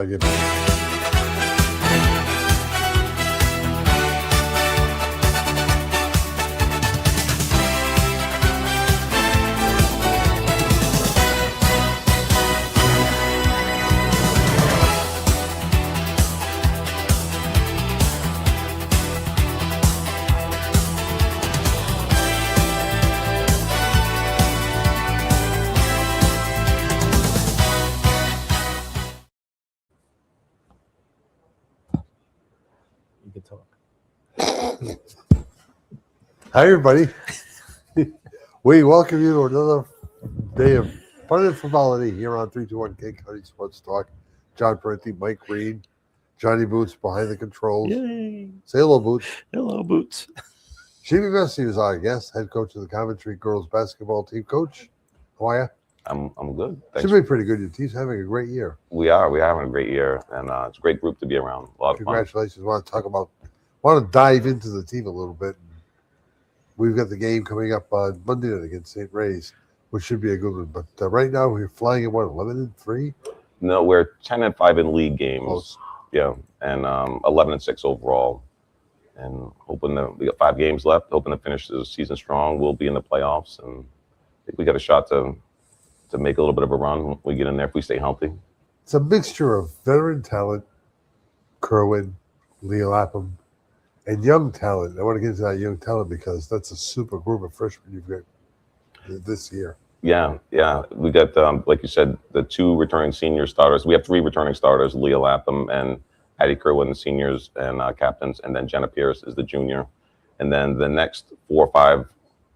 Again. You can talk. Hi, everybody. We welcome you to another day of fun and frivolity here on 321 King County Sports Talk. John Parenti, Mike Reed, Johnny Boots behind the controls. Yay! Say hello, Boots. Hello, Boots. Jimmy Messi is our guest, head coach of the Coventry girls basketball team. Coach, how are you? I'm good. Thanks. Should be pretty good. Your team's having a great year. We're having a great year, and it's a great group to be around. A lot of fun. Congratulations. Want to dive into the team a little bit. We've got the game coming up on Monday night against St. Ray's, which should be a good one. But right now we're flying at what, 11-3? No, we're 10-5 in league games. Close. Yeah, and 11-6 overall. And hoping that we got 5 games left. Hoping to finish the season strong. We'll be in the playoffs, and I think we got a shot to make a little bit of a run when we get in there if we stay healthy. It's a mixture of veteran talent, Kerwin, Leah Lapham, and young talent. I want to get into that young talent because that's a super group of freshmen you've got this year. Yeah. We got, like you said, the 2 returning senior starters. We have 3 returning starters, Leah Lapham and Addie Kerwin, the seniors and captains, and then Jenna Pierce is the junior. And then the next 4 or 5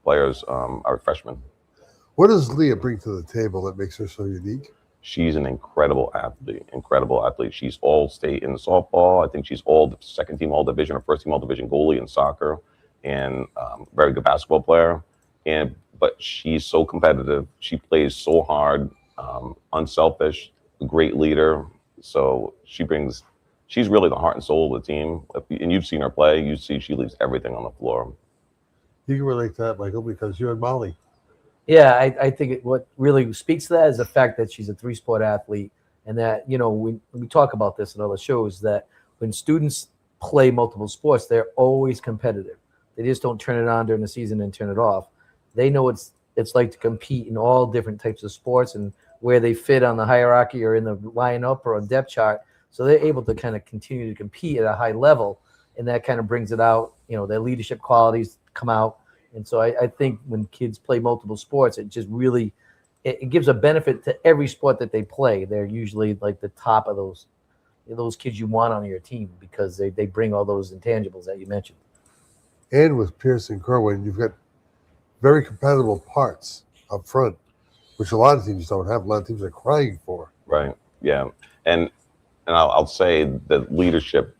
players are freshmen. What does Leah bring to the table that makes her so unique? She's an incredible athlete. She's all-state in softball. I think she's second team all-division or first team all-division goalie in soccer, and very good basketball player. But she's so competitive. She plays so hard, unselfish, a great leader. So she's really the heart and soul of the team. And you've seen her play. You see she leaves everything on the floor. You can relate to that, Michael, because you and Molly. Yeah, I think what really speaks to that is the fact that she's a 3-sport athlete, and that, you know, we talk about this in other shows, that when students play multiple sports, they're always competitive. They just don't turn it on during the season and turn it off. They know it's like to compete in all different types of sports and where they fit on the hierarchy or in the lineup or a depth chart. So they're able to kind of continue to compete at a high level, and that kind of brings it out. You know, their leadership qualities come out. And so I think when kids play multiple sports, it just really it gives a benefit to every sport that they play. They're usually like the top of those kids you want on your team because they bring all those intangibles that you mentioned. And with Pierce and Kerwin, you've got very compatible parts up front, which a lot of teams don't have. A lot of teams are crying for. Right. Yeah. And I'll say the leadership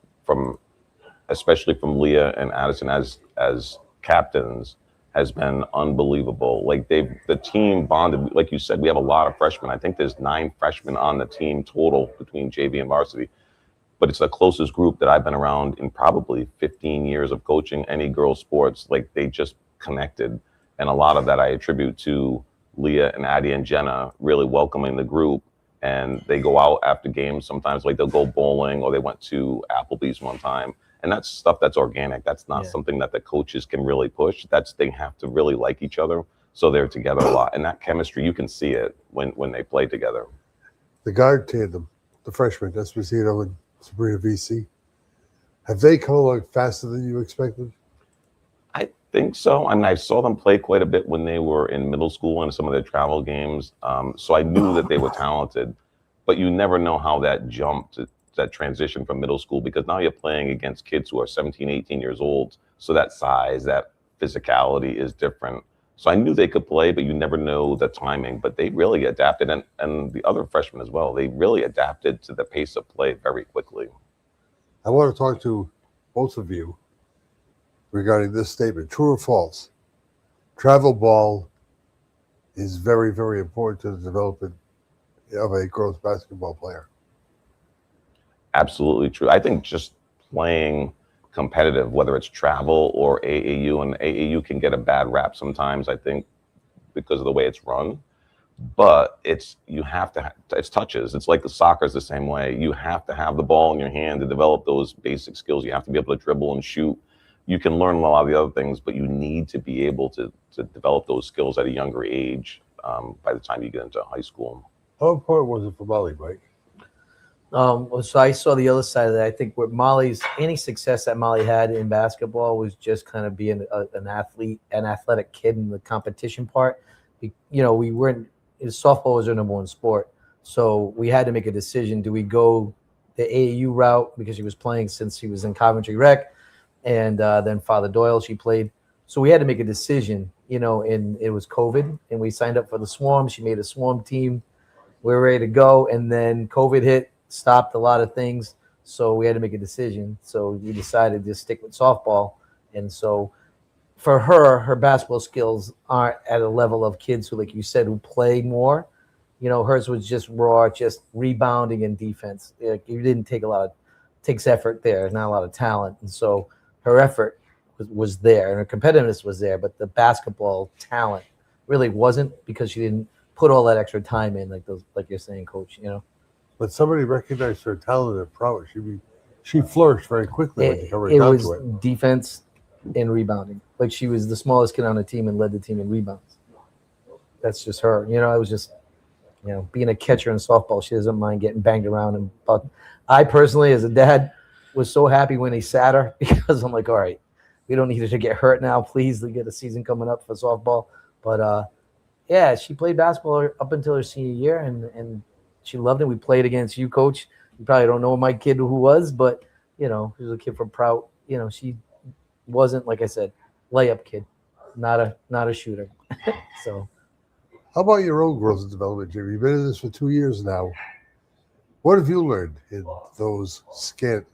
especially from Leah and Addison as captains has been unbelievable. Like the team bonded. Like you said, we have a lot of freshmen. I think there's 9 freshmen on the team total between JV and varsity. But it's the closest group that I've been around in probably 15 years of coaching any girls sports. Like they just connected. And a lot of that I attribute to Leah and Addie and Jenna really welcoming the group. And they go out after games sometimes, like they'll go bowling, or they went to Applebee's one time. And that's stuff that's organic. That's not something that the coaches can really push. They have to really like each other. So they're together a lot. And that chemistry, you can see it when they play together. The guard tandem, the freshmen, Esposito and Sabrina VC, have they come along faster than you expected? I think so. I mean, I saw them play quite a bit when they were in middle school and some of their travel games. So I knew that they were talented. But you never know how that jumped, that transition from middle school, because now you're playing against kids who are 17, 18 years old. So that size, that physicality is different. So I knew they could play, but you never know the timing. But they really adapted, and the other freshmen as well. They really adapted to the pace of play very quickly. I want to talk to both of you regarding this statement. True or false? Travel ball is very, very important to the development of a girls basketball player. Absolutely true. I think just playing competitive, whether it's travel or AAU, and AAU can get a bad rap sometimes, I think, because of the way it's run. but you have to it's touches. It's like the soccer is the same way. You have to have the ball in your hand to develop those basic skills. You have to be able to dribble and shoot. You can learn a lot of the other things, but you need to be able to develop those skills at a younger age. By the time you get into high school. How important was it for Molly, Mike? So I saw the other side of that. I think where any success that Molly had in basketball was just kind of being an athletic kid in the competition part. We weren't. Softball was her number one sport, so we had to make a decision. Do we go the AAU route because she was playing since she was in Coventry Rec, and then Father Doyle she played. So we had to make a decision, and it was COVID, and we signed up for the Swarm. She made a Swarm team. We were ready to go, and then COVID hit, stopped a lot of things. So we had to make a decision. So we decided to stick with softball. And so for her basketball skills aren't at a level of kids who, like you said, who play more. Hers was just raw, just rebounding and defense. You didn't takes effort there, not a lot of talent. And so her effort was there and her competitiveness was there, but the basketball talent really wasn't because she didn't put all that extra time in, like you're saying, Coach. But somebody recognized her talent and prowess. She flourished very quickly when you come right It down was to it. defense and rebounding. Like she was the smallest kid on the team and led the team in rebounds. That's just her. It was just being a catcher in softball. She doesn't mind getting banged around. But I personally, as a dad, was so happy when he sat her because I'm like, all right, we don't need her to get hurt now. Please, we get a season coming up for softball. But yeah, she played basketball up until her senior year, and she loved it. We played against you, Coach. You probably don't know my kid who was, but he was a kid from Prout. She wasn't, like I said, layup kid, not a shooter. So, How about your own growth and development, Jimmy? You've been in this for 2 years now. What have you learned in those scant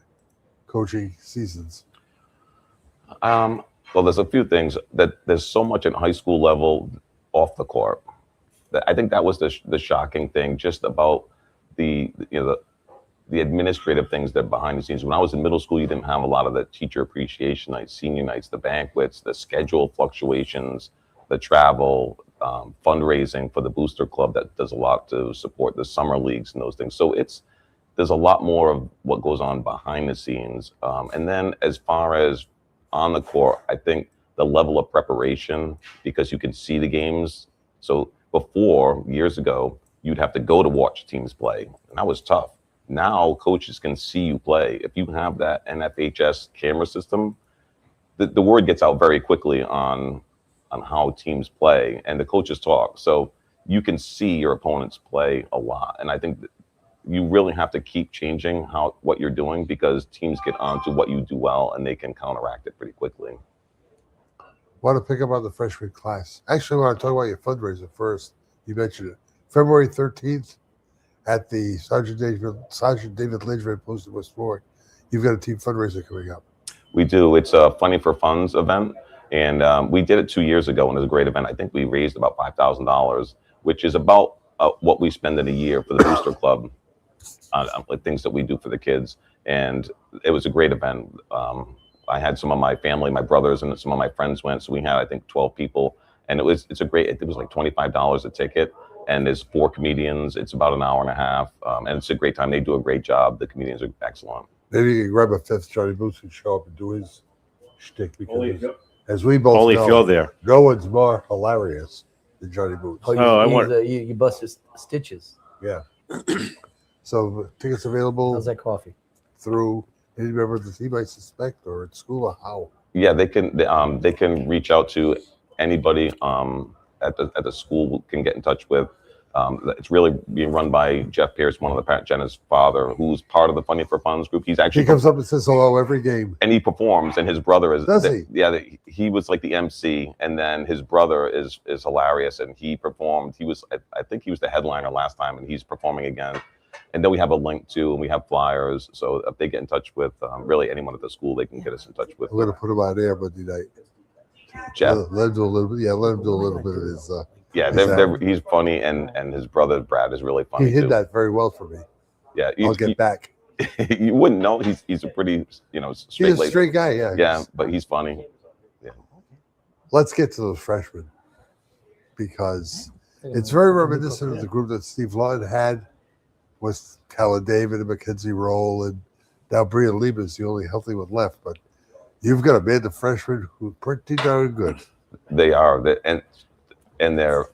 coaching seasons? Well, there's a few things that there's so much at high school level off the court. I think that was the shocking thing, just about the administrative things that behind the scenes. When I was in middle school, you didn't have a lot of the teacher appreciation nights, senior nights, the banquets, the schedule fluctuations, the travel, fundraising for the booster club that does a lot to support the summer leagues and those things. So there's a lot more of what goes on behind the scenes. And then as far as on the court, I think the level of preparation, because you can see the games. So before, years ago, you'd have to go to watch teams play, and that was tough. Now coaches can see you play. If you have that NFHS camera system, the word gets out very quickly on how teams play, and the coaches talk. So you can see your opponents play a lot. And I think that you really have to keep changing what you're doing, because teams get onto what you do well and they can counteract it pretty quickly. Want to pick up on the freshman class. Actually, I want to talk about your fundraiser first. You mentioned it. February 13th at the Sergeant David Lidgren Post in Westport. You've got a team fundraiser coming up. We do. It's a Funny for Funds event. And we did it 2 years ago, and it was a great event. I think we raised about $5,000, which is about what we spend in a year for the Booster Club, like things that we do for the kids. And it was a great event. I had some of my family, my brothers, and some of my friends went. So we had, I think, 12 people. And it was like $25 a ticket. And there's 4 comedians. It's about an hour and a half. And it's a great time. They do a great job. The comedians are excellent. Maybe you can grab a fifth. Johnny Boots can show up and do his shtick, because as we both Only know, if you're there. no one's more hilarious than Johnny Boots. You bust his stitches. Yeah. So tickets available How's that coffee? through any member of the team, I suspect, or at school, or how? Yeah, they can reach out to anybody at the school, can get in touch with. It's really being run by Jeff Pierce, one of the parents, Jenna's father, who's part of the Funny for Funds group. He's actually He comes up and says hello every game. and he performs, and his brother is. Does he? Yeah, he was like the MC, and then his brother is hilarious, and he performed. I think he was the headliner last time, and he's performing again. And then we have a link too, and we have flyers. So if they get in touch with really anyone at the school, they can get us in touch with I'm going to put him on air Monday night. Jeff. Let him do a little bit. Yeah, let him do a little bit of his. Yeah, he's funny, and his brother Brad is really funny He hid too. that very well for me. Yeah, I'll get back. You wouldn't know. He's a pretty straight. He's a straight guy, yeah. Yeah, but he's funny. Let's get to those freshmen, because It's very reminiscent of the group that Steve Lawton had with Callan David and Mackenzie Roll, and now Bria Lima is the only healthy one left. But you've got a band of freshmen who are pretty darn good. They are, and they're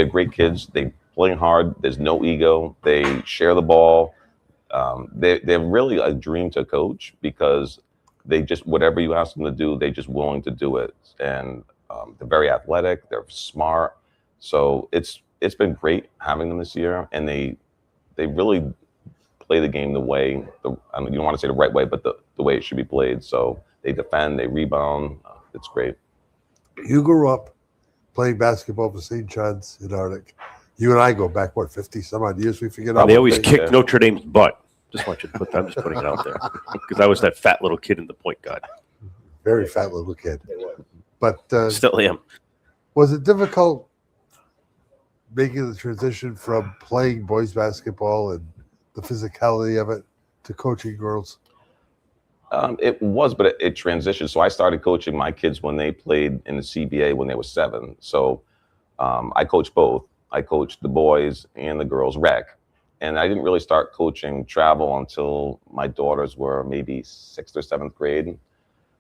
great kids. They play hard. There's no ego. They share the ball. They're really a dream to coach because they just, whatever you ask them to do, they're just willing to do it. And they're very athletic. They're smart. So it's been great having them this year, and they really play the game the way, I mean, you don't want to say the right way, but the way it should be played. So they defend, they rebound. It's great. You grew up playing basketball for St. John's in Arctic. You and I go back, 50 some odd years? We forget. They always things. kicked Notre Dame's butt. Just want you to I'm just putting it out there because I was that fat little kid in the point guard. Very fat little kid. But Still am. was it difficult making the transition from playing boys basketball and the physicality of it to coaching girls? It was, but it transitioned. So I started coaching my kids when they played in the CBA when they were 7. So I coached both. I coached the boys and the girls rec. And I didn't really start coaching travel until my daughters were maybe 6th or 7th grade.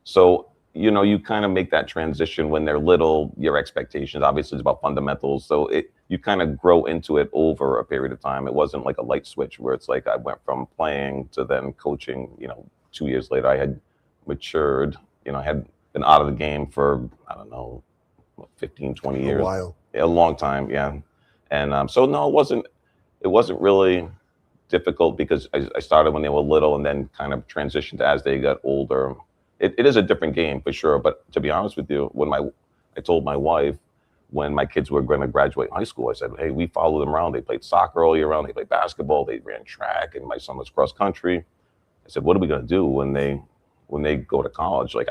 So, you kind of make that transition when they're little, your expectations, obviously, is about fundamentals. So you kind of grow into it over a period of time. It wasn't like a light switch where it's like I went from playing to then coaching, 2 years later. I had matured, I had been out of the game for, I don't know, 15, 20 years. A while. A long time, yeah. And so, no, it wasn't really difficult because I started when they were little and then kind of transitioned as they got older. It is a different game for sure. But to be honest with you, I told my wife when my kids were going to graduate high school, I said, hey, we followed them around. They played soccer all year round. They played basketball. They ran track. And my son was cross country. I said, what are we going to do when they go to college? Like,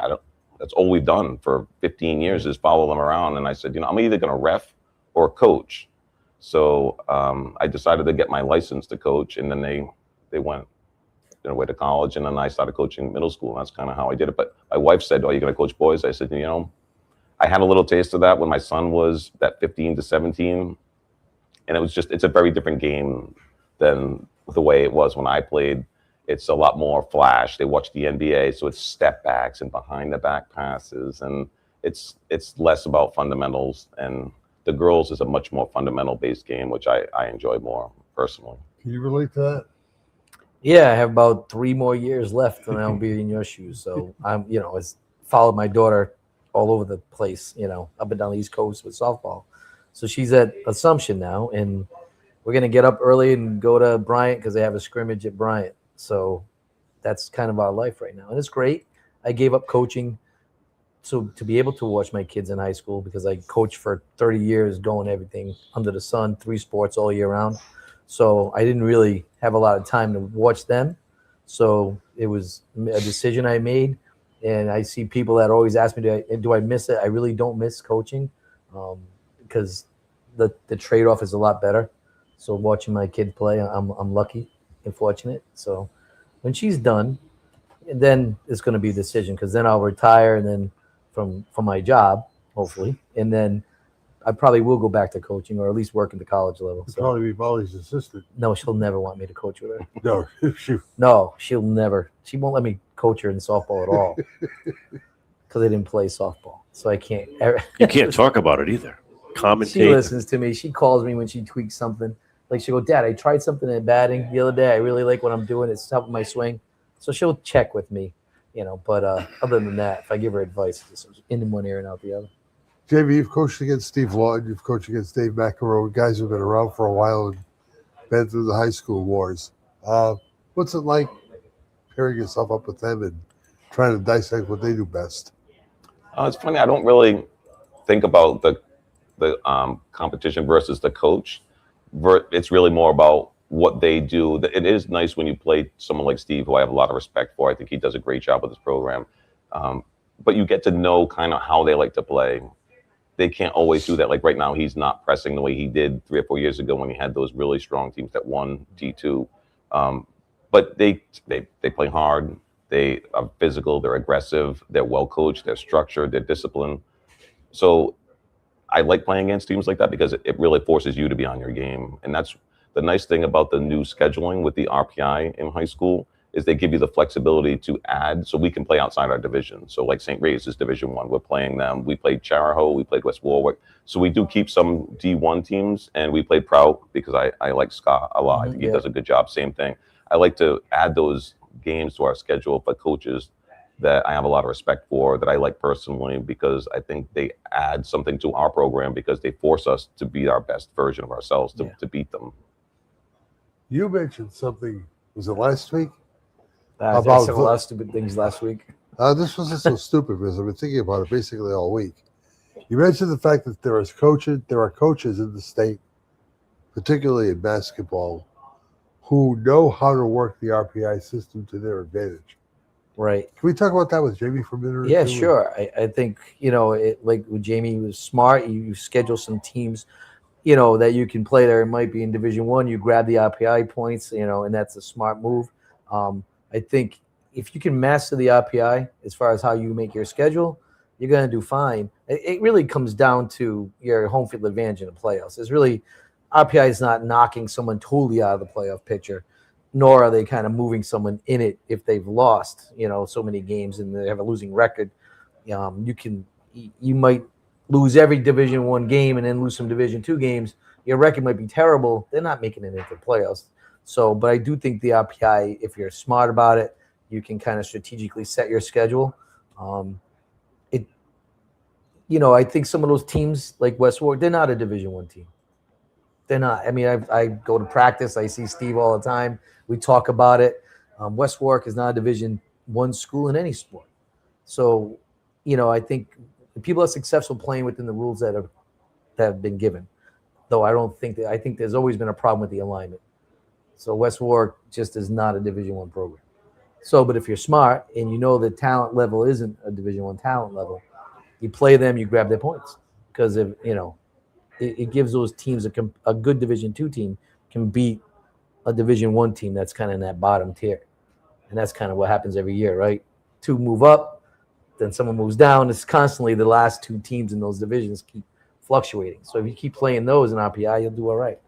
that's all we've done for 15 years is follow them around. And I said, I'm either going to ref or coach. So I decided to get my license to coach, and then they went away to college, and then I started coaching middle school. And that's kind of how I did it. But my wife said, "Are you going to coach boys?" I said, I had a little taste of that when my son was that 15 to 17, and it's a very different game than the way it was when I played. It's a lot more flash. They watch the NBA, so it's step backs and behind the back passes, and it's less about fundamentals. And the girls is a much more fundamental based game, which I enjoy more personally. Can you relate to that? Yeah, I have about 3 more years left, and I'll be in your shoes. So I'm, it's followed my daughter all over the place, up and down the East Coast with softball. So she's at Assumption now, and we're gonna get up early and go to Bryant because they have a scrimmage at Bryant. So that's kind of our life right now, and it's great. I gave up coaching to be able to watch my kids in high school because I coached for 30 years, going everything under the sun, 3 sports all year round. So I didn't really have a lot of time to watch them. So it was a decision I made. And I see people that always ask me, do I miss it? I really don't miss coaching because the trade-off is a lot better. So watching my kid play, I'm lucky and fortunate. So when she's done, and then it's going to be a decision because then I'll retire and then from my job, hopefully. And then I probably will go back to coaching or at least work at the college level. You'll So, probably be Molly's assistant. no, she'll never want me to coach with her. No, shoot. No, she'll never. She won't let me coach her in softball at all because I didn't play softball. So I can't. You can't talk about it either. She Commentate. listens to me. She calls me when she tweaks something. Like she'll go, Dad, I tried something in batting the other day. I really like what I'm doing. It's helping my swing. So she'll check with me, But other than that, if I give her advice, it's in one ear and out the other. Jamie, you've coached against Steve Lawton. You've coached against Dave McEnroe. Guys who've been around for a while and been through the high school wars. What's it like pairing yourself up with them and trying to dissect what they do best? It's funny. I don't really think about the competition versus the coach. It's really more about what they do. It is nice when you play someone like Steve, who I have a lot of respect for. I think he does a great job with his program. But you get to know kind of how they like to play. They can't always do that. Like right now, he's not pressing the way he did 3 or 4 years ago when he had those really strong teams that won D2. But they play hard. They are physical. They're aggressive. They're well coached. They're structured. They're disciplined. So I like playing against teams like that because it really forces you to be on your game. And that's the nice thing about the new scheduling with the RPI in high school is they give you the flexibility to add, so we can play outside our division. So like St. Ray's is Division One, we're playing them. We played Charahoe, we played West Warwick. So we do keep some D1 teams, and we played Prout because I like Scott a lot. I think he does a good job. Same thing. I like to add those games to our schedule for coaches that I have a lot of respect for, that I like personally, because I think they add something to our program because they force us to be our best version of ourselves to beat them. You mentioned something, was it last week? I About said a lot of stupid things last week. This wasn't so stupid because I've been thinking about it basically all week. You mentioned the fact that there are coaches in the state, particularly in basketball, who know how to work the RPI system to their advantage. Right. Can we talk about that with Jamie for a minute or Yeah, two? sure. I think, like with Jamie was smart. You schedule some teams, that you can play there. It might be in Division One. You grab the RPI points, and that's a smart move. I think if you can master the RPI as far as how you make your schedule, you're going to do fine. It really comes down to your home field advantage in the playoffs. It's really RPI is not knocking someone totally out of the playoff picture, nor are they kind of moving someone in it if they've lost, so many games and they have a losing record. You might lose every Division One game and then lose some Division Two games. Your record might be terrible. They're not making it into the playoffs. So, but I do think the RPI, if you're smart about it, you can kind of strategically set your schedule. I think some of those teams like West Warwick, they're not a Division One team. They're not. I mean, I go to practice. I see Steve all the time. We talk about it. West Warwick is not a Division One school in any sport. So, I think people are successful playing within the rules that have been given. Though I think there's always been a problem with the alignment. So West Warwick just is not a Division One program. So, but if you're smart and you know the talent level isn't a Division One talent level, you play them, you grab their points because it gives those teams a good Division Two team can beat a Division One team that's kind of in that bottom tier, and that's kind of what happens every year, right? Two move up, then someone moves down. It's constantly the last two teams in those divisions keep fluctuating. So if you keep playing those in RPI, you'll do all right.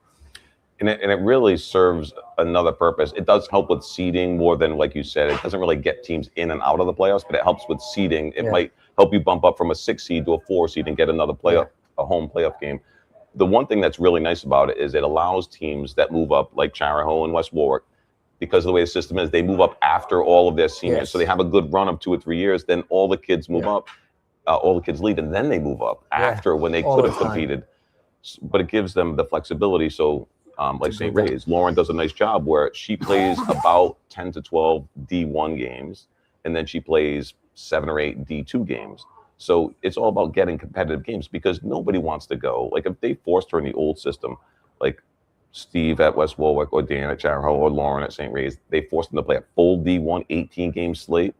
And it really serves another purpose. It does help with seeding more than, like you said, it doesn't really get teams in and out of the playoffs, but it helps with seeding. It might help you bump up from a 6 seed to a 4 seed and get another playoff, a home playoff game. The one thing that's really nice about it is it allows teams that move up, like Charahoe and West Warwick, because of the way the system is, they move up after all of their seniors. Yes. So they have a good run of 2 or 3 years. Then all the kids move up, all the kids leave, and then they move up after when they All could the have time. competed. But it gives them the flexibility. So like St. Ray's, Lauren does a nice job where she plays about 10 to 12 D1 games, and then she plays 7 or 8 D2 games. So it's all about getting competitive games because nobody wants to go. Like if they forced her in the old system, like Steve at West Warwick or Dan at Charahoe or Lauren at St. Ray's, they forced them to play a full D1 18-game slate.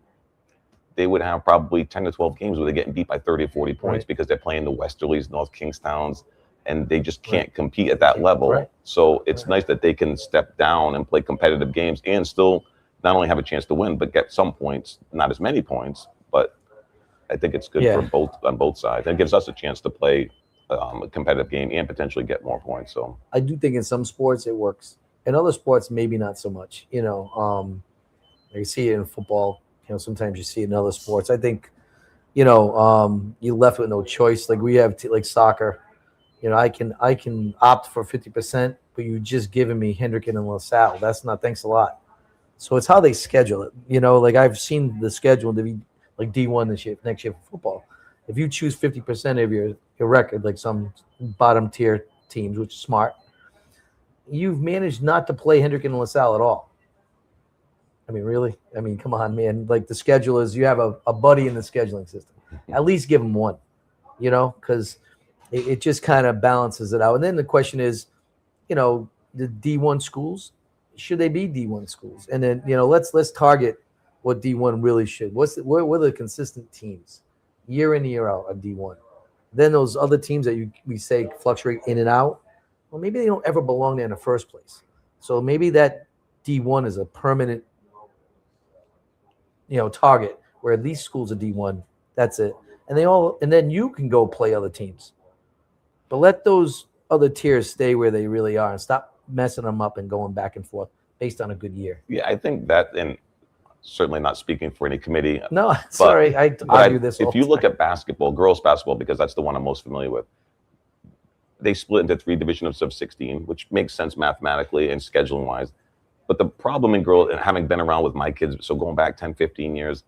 They would have probably 10 to 12 games where they're getting beat by 30 or 40 points because they're playing the Westerlies, North Kingstowns, and they just can't compete at that level. Right. So it's nice that they can step down and play competitive games and still not only have a chance to win, but get some points, not as many points, but I think it's good for on both sides. And it gives us a chance to play a competitive game and potentially get more points. So I do think in some sports it works. In other sports, maybe not so much. You see it in football. Sometimes you see it in other sports. I think, you're left with no choice. Like we have like soccer. I can opt for 50%, but you just given me Hendricken and LaSalle. That's not, thanks a lot. So it's how they schedule it. Like I've seen the schedule to be like D1 this year, next year for football. If you choose 50% of your record, like some bottom tier teams, which is smart, you've managed not to play Hendricken and LaSalle at all. I mean, really? I mean, come on, man. Like the schedule is, you have a buddy in the scheduling system. At least give them one, because it just kind of balances it out. And then the question is, the D1 schools, should they be D1 schools? And then, let's target what D1 really should. What are the consistent teams year in, year out of D1? Then those other teams that we say fluctuate in and out, well, maybe they don't ever belong there in the first place. So maybe that D1 is a permanent, target where these schools are D1. That's it. And then you can go play other teams. But let those other tiers stay where they really are and stop messing them up and going back and forth based on a good year. Yeah, I think that, and certainly not speaking for any committee. No, sorry, I argue this all If you the look time. at basketball, girls basketball, because that's the one I'm most familiar with, they split into 3 divisions of 16, which makes sense mathematically and scheduling wise. But the problem in girls, and having been around with my kids, so going back 10, 15 years,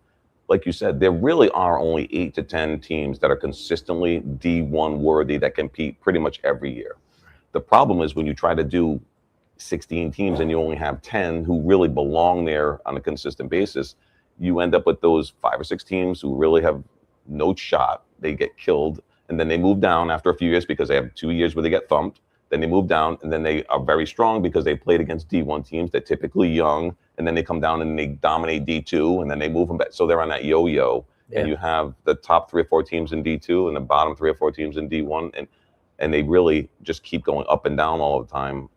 like you said, there really are only 8 to 10 teams that are consistently D1 worthy that compete pretty much every year. The problem is when you try to do 16 teams and you only have 10 who really belong there on a consistent basis, you end up with those 5 or 6 teams who really have no shot. They get killed, and then they move down after a few years because they have 2 years where they get thumped. Then they move down, and then they are very strong because they played against D1 teams. They're typically young, and then they come down and they dominate D2, and then they move them back. So they're on that yo-yo, and you have the top 3 or 4 teams in D2 and the bottom 3 or 4 teams in D1, and they really just keep going up and down all the time.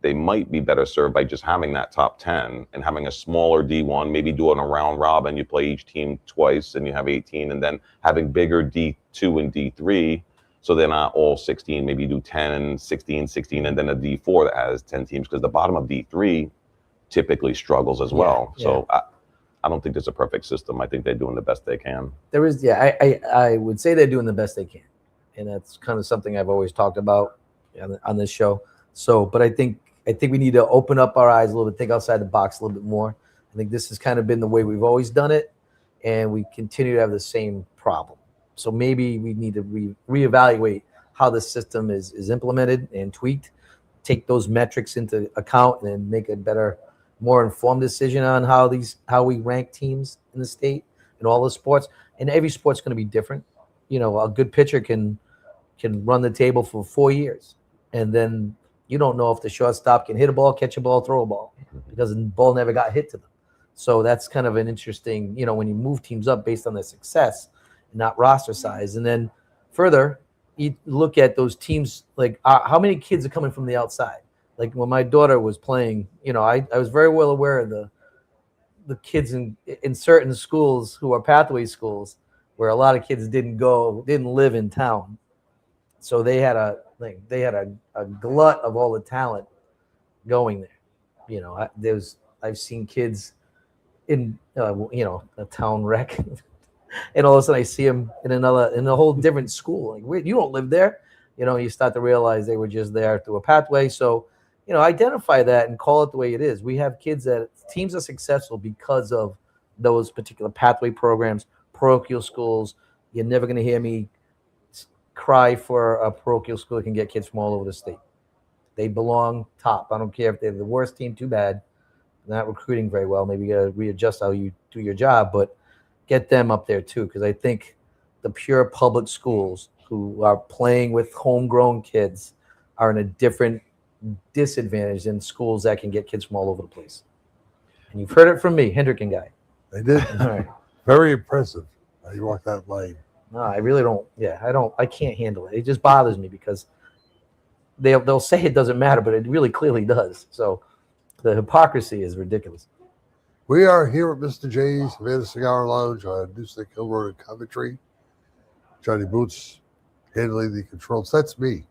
They might be better served by just having that top 10 and having a smaller D1, maybe doing a round robin. You play each team twice and you have 18, and then having bigger D2 and D3. So they're not all 16, maybe you do 10, 16, 16, and then a D4 that has 10 teams, because the bottom of D3 typically struggles as well. Yeah. So I don't think there's a perfect system. I think they're doing the best they can. There is, I would say they're doing the best they can. And that's kind of something I've always talked about on this show. So, but I think we need to open up our eyes a little bit, think outside the box a little bit more. I think this has kind of been the way we've always done it, and we continue to have the same problem. So maybe we need to reevaluate how the system is implemented and tweaked, take those metrics into account, and then make a better, more informed decision on how we rank teams in the state in all the sports. And every sport's going to be different. You know, a good pitcher can run the table for 4 years, and then you don't know if the shortstop can hit a ball, catch a ball, throw a ball, because the ball never got hit to them. So that's kind of an interesting, when you move teams up based on their success, not roster size. And then further, you look at those teams, like how many kids are coming from the outside? Like when my daughter was playing, I was very well aware of the kids in certain schools who are pathway schools, where a lot of kids didn't live in town. So they had a glut of all the talent going there. I've seen kids in a town rec, and all of a sudden I see them in a whole different school. Like, wait, you don't live there, You start to realize they were just there through a pathway. So, identify that and call it the way it is. We have teams are successful because of those particular pathway programs, parochial schools. You're never going to hear me cry for a parochial school that can get kids from all over the state. They belong top. I don't care if they're the worst team, too bad. They're not recruiting very well. Maybe you got to readjust how you do your job, but get them up there too, because I think the pure public schools who are playing with homegrown kids are in a different disadvantage than schools that can get kids from all over the place. And you've heard it from me, Hendricken guy. They did. All right. Very impressive. You walked that lane. No, I really don't. Yeah, I can't handle it. It just bothers me because they'll say it doesn't matter, but it really clearly does. So the hypocrisy is ridiculous. We are here at Mr. J's Havana Cigar Lounge on Newsnick Hill Road in Coventry. Johnny Boots handling the controls. That's me. Is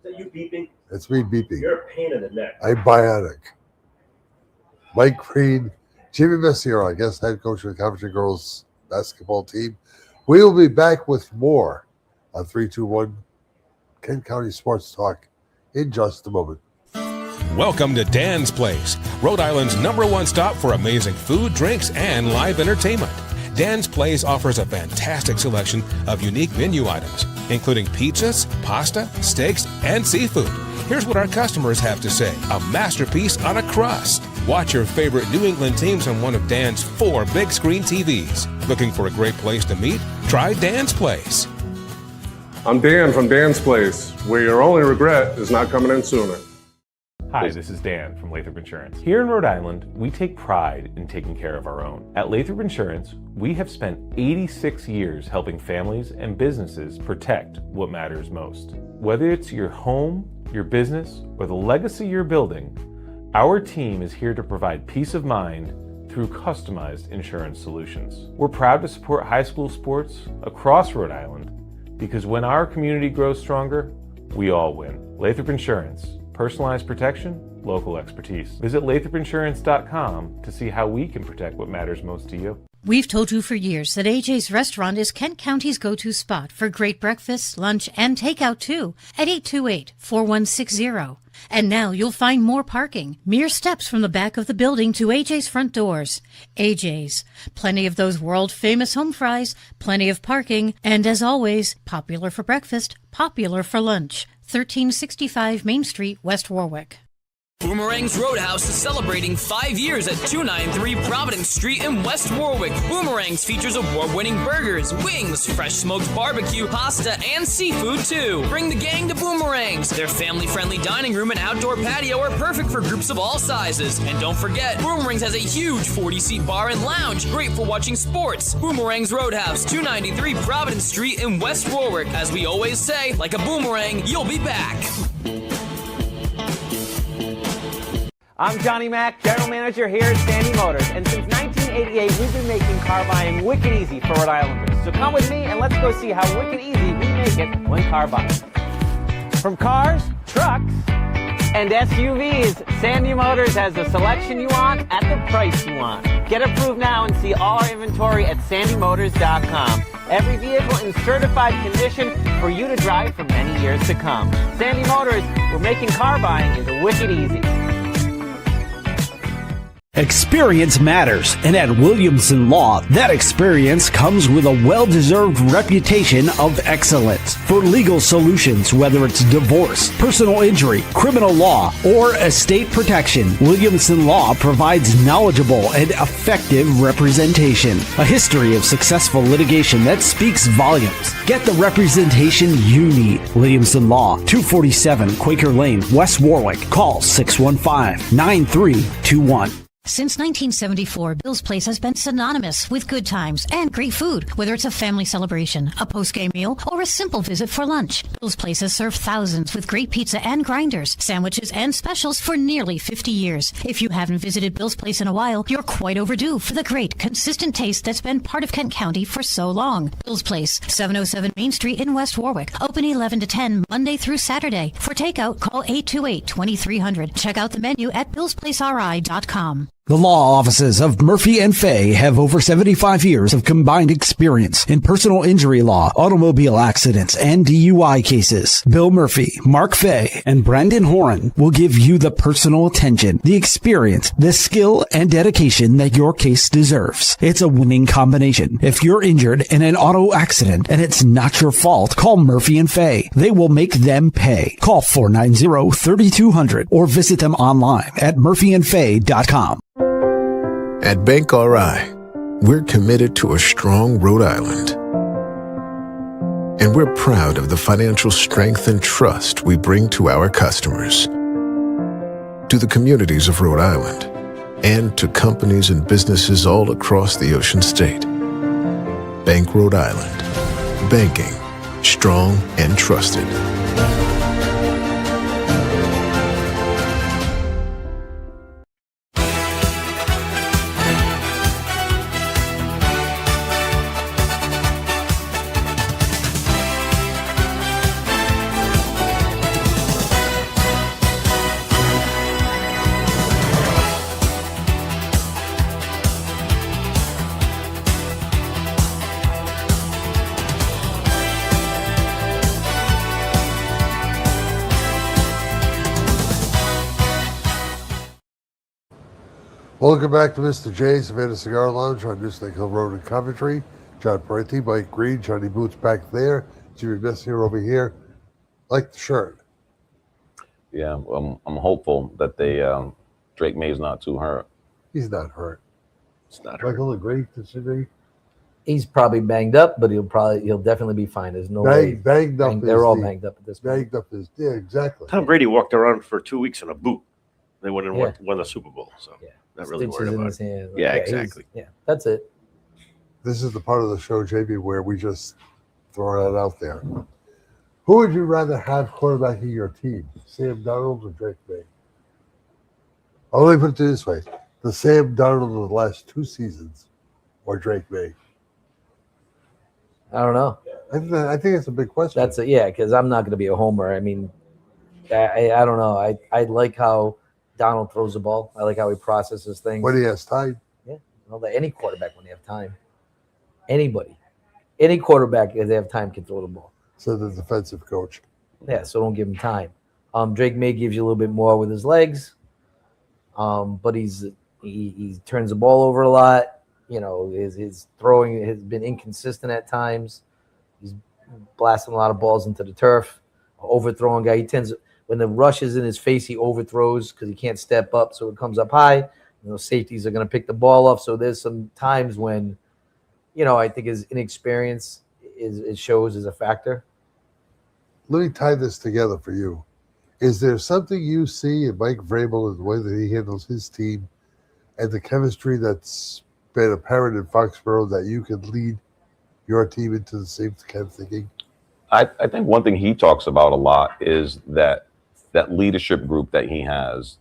that you beeping? That's me beeping. You're a pain in the neck. I'm bionic. Mike Green, Jimmy Messier, I guess, head coach of the Coventry girls basketball team. We will be back with more on 321 Kent County Sports Talk in just a moment. Welcome to Dan's Place, Rhode Island's #1 stop for amazing food, drinks, and live entertainment. Dan's Place offers a fantastic selection of unique menu items, including pizzas, pasta, steaks, and seafood. Here's what our customers have to say: a masterpiece on a crust. Watch your favorite New England teams on one of Dan's 4 big screen TVs. Looking for a great place to meet? Try Dan's Place. I'm Dan from Dan's Place, where your only regret is not coming in sooner. Hi, this is Dan from Lathrop Insurance. Here in Rhode Island, we take pride in taking care of our own. At Lathrop Insurance, we have spent 86 years helping families and businesses protect what matters most. Whether it's your home, your business, or the legacy you're building, our team is here to provide peace of mind through customized insurance solutions. We're proud to support high school sports across Rhode Island Because when our community grows stronger, we all win. Lathrop Insurance. Personalized protection, local expertise. Visit lathropinsurance.com to see how we can protect what matters most to you. We've told you for years that AJ's Restaurant is Kent County's go-to spot for great breakfast, lunch, and takeout too at 828-4160. And now you'll find more parking, mere steps from the back of the building to AJ's front doors. AJ's. Plenty of those world-famous home fries, plenty of parking, and as always, popular for breakfast, popular for lunch. 1365 Main Street, West Warwick. Boomerang's Roadhouse is celebrating 5 years at 293 Providence Street in West Warwick. Boomerang's features award-winning burgers, wings, fresh smoked barbecue, pasta, and seafood too. Bring the gang to Boomerang's. Their family-friendly dining room and outdoor patio are perfect for groups of all sizes. And don't forget, Boomerang's has a huge 40-seat bar and lounge, great for watching sports. Boomerang's Roadhouse, 293 Providence Street in West Warwick. As we always say, like a boomerang, you'll be back. I'm Johnny Mack, General Manager here at Sandy Motors, and since 1988 we've been making car buying wicked easy for Rhode Islanders. So come with me and let's go see how wicked easy we make it when car buying. From cars, trucks, and SUVs, Sandy Motors has the selection you want at the price you want. Get approved now and see all our inventory at sandymotors.com. Every vehicle in certified condition for you to drive for many years to come. Sandy Motors, we're making car buying is wicked easy. Experience matters, and at Williamson Law, that experience comes with a well-deserved reputation of excellence. For legal solutions, whether it's divorce, personal injury, criminal law, or estate protection, Williamson Law provides knowledgeable and effective representation. A history of successful litigation that speaks volumes. Get the representation you need. Williamson Law, 247 Quaker Lane, West Warwick. Call 615-9321. Since 1974, Bill's Place has been synonymous with good times and great food. Whether it's a family celebration, a post-game meal, or a simple visit for lunch, Bill's Place has served thousands with great pizza and grinders, sandwiches, and specials for nearly 50 years. If you haven't visited Bill's Place in a while, you're quite overdue for the great, consistent taste that's been part of Kent County for so long. Bill's Place, 707 Main Street in West Warwick. Open 11 to 10, Monday through Saturday. For takeout, call 828-2300. Check out the menu at billsplaceri.com. The law offices of Murphy and Fay have over 75 years of combined experience in personal injury law, automobile accidents, and DUI cases. Bill Murphy, Mark Fay, and Brandon Horan will give you the personal attention, the experience, the skill, and dedication that your case deserves. It's a winning combination. If you're injured in an auto accident and it's not your fault, call Murphy and Fay. They will make them pay. Call 490-3200 or visit them online at murphyandfay.com. At Bank RI, we're committed to a strong Rhode Island. And we're proud of the financial strength and trust we bring to our customers, to the communities of Rhode Island, and to companies and businesses all across the Ocean State. Bank Rhode Island. Banking. Strong and trusted. Welcome back to Mr. J's Savannah Cigar Lounge on Newsnack Hill Road in Coventry. John Parenti, Mike Green, Johnny Boots back there, Jimmy Messier over here. Like the shirt. Yeah, I'm hopeful that Drake May's not too hurt. He's not hurt. It's not hurt. Michael agree, disagree? He's probably banged up, but he'll definitely be fine. There's no way. Banged up. They're all banged up at this point. Banged up is, yeah, exactly. Tom Brady walked around for 2 weeks in a boot. They went and won the Super Bowl, so not really Stitches worried in about his it. hand. Yeah, he's- exactly. Yeah, that's it. This is the part of the show, JB, where we just throw it out there. Who would you rather have quarterbacking your team, Sam Darnold or Drake May? Oh, let me put it this way. The Sam Darnold of the last 2 seasons or Drake May? I don't know. I think it's a big question. That's it. Yeah, because I'm not going to be a homer. I mean, I don't know. I like how Donald throws the ball. I like how he processes things. When he has time. Yeah, well, any quarterback when they have time. Anybody, any quarterback if they have time can throw the ball. So the defensive coach. Yeah, so don't give him time. Drake May gives you a little bit more with his legs, but he turns the ball over a lot. You know, his throwing has been inconsistent at times. He's blasting a lot of balls into the turf. Overthrowing guy. He tends, when the rush is in his face, he overthrows because he can't step up, so it comes up high. You know, safeties are going to pick the ball up. So there's some times when, you know, I think his inexperience it shows as a factor. Let me tie this together for you. Is there something you see in Mike Vrabel and the way that he handles his team and the chemistry that's been apparent in Foxborough that you can lead your team into the same kind of thinking? I think one thing he talks about a lot is that leadership group that he has,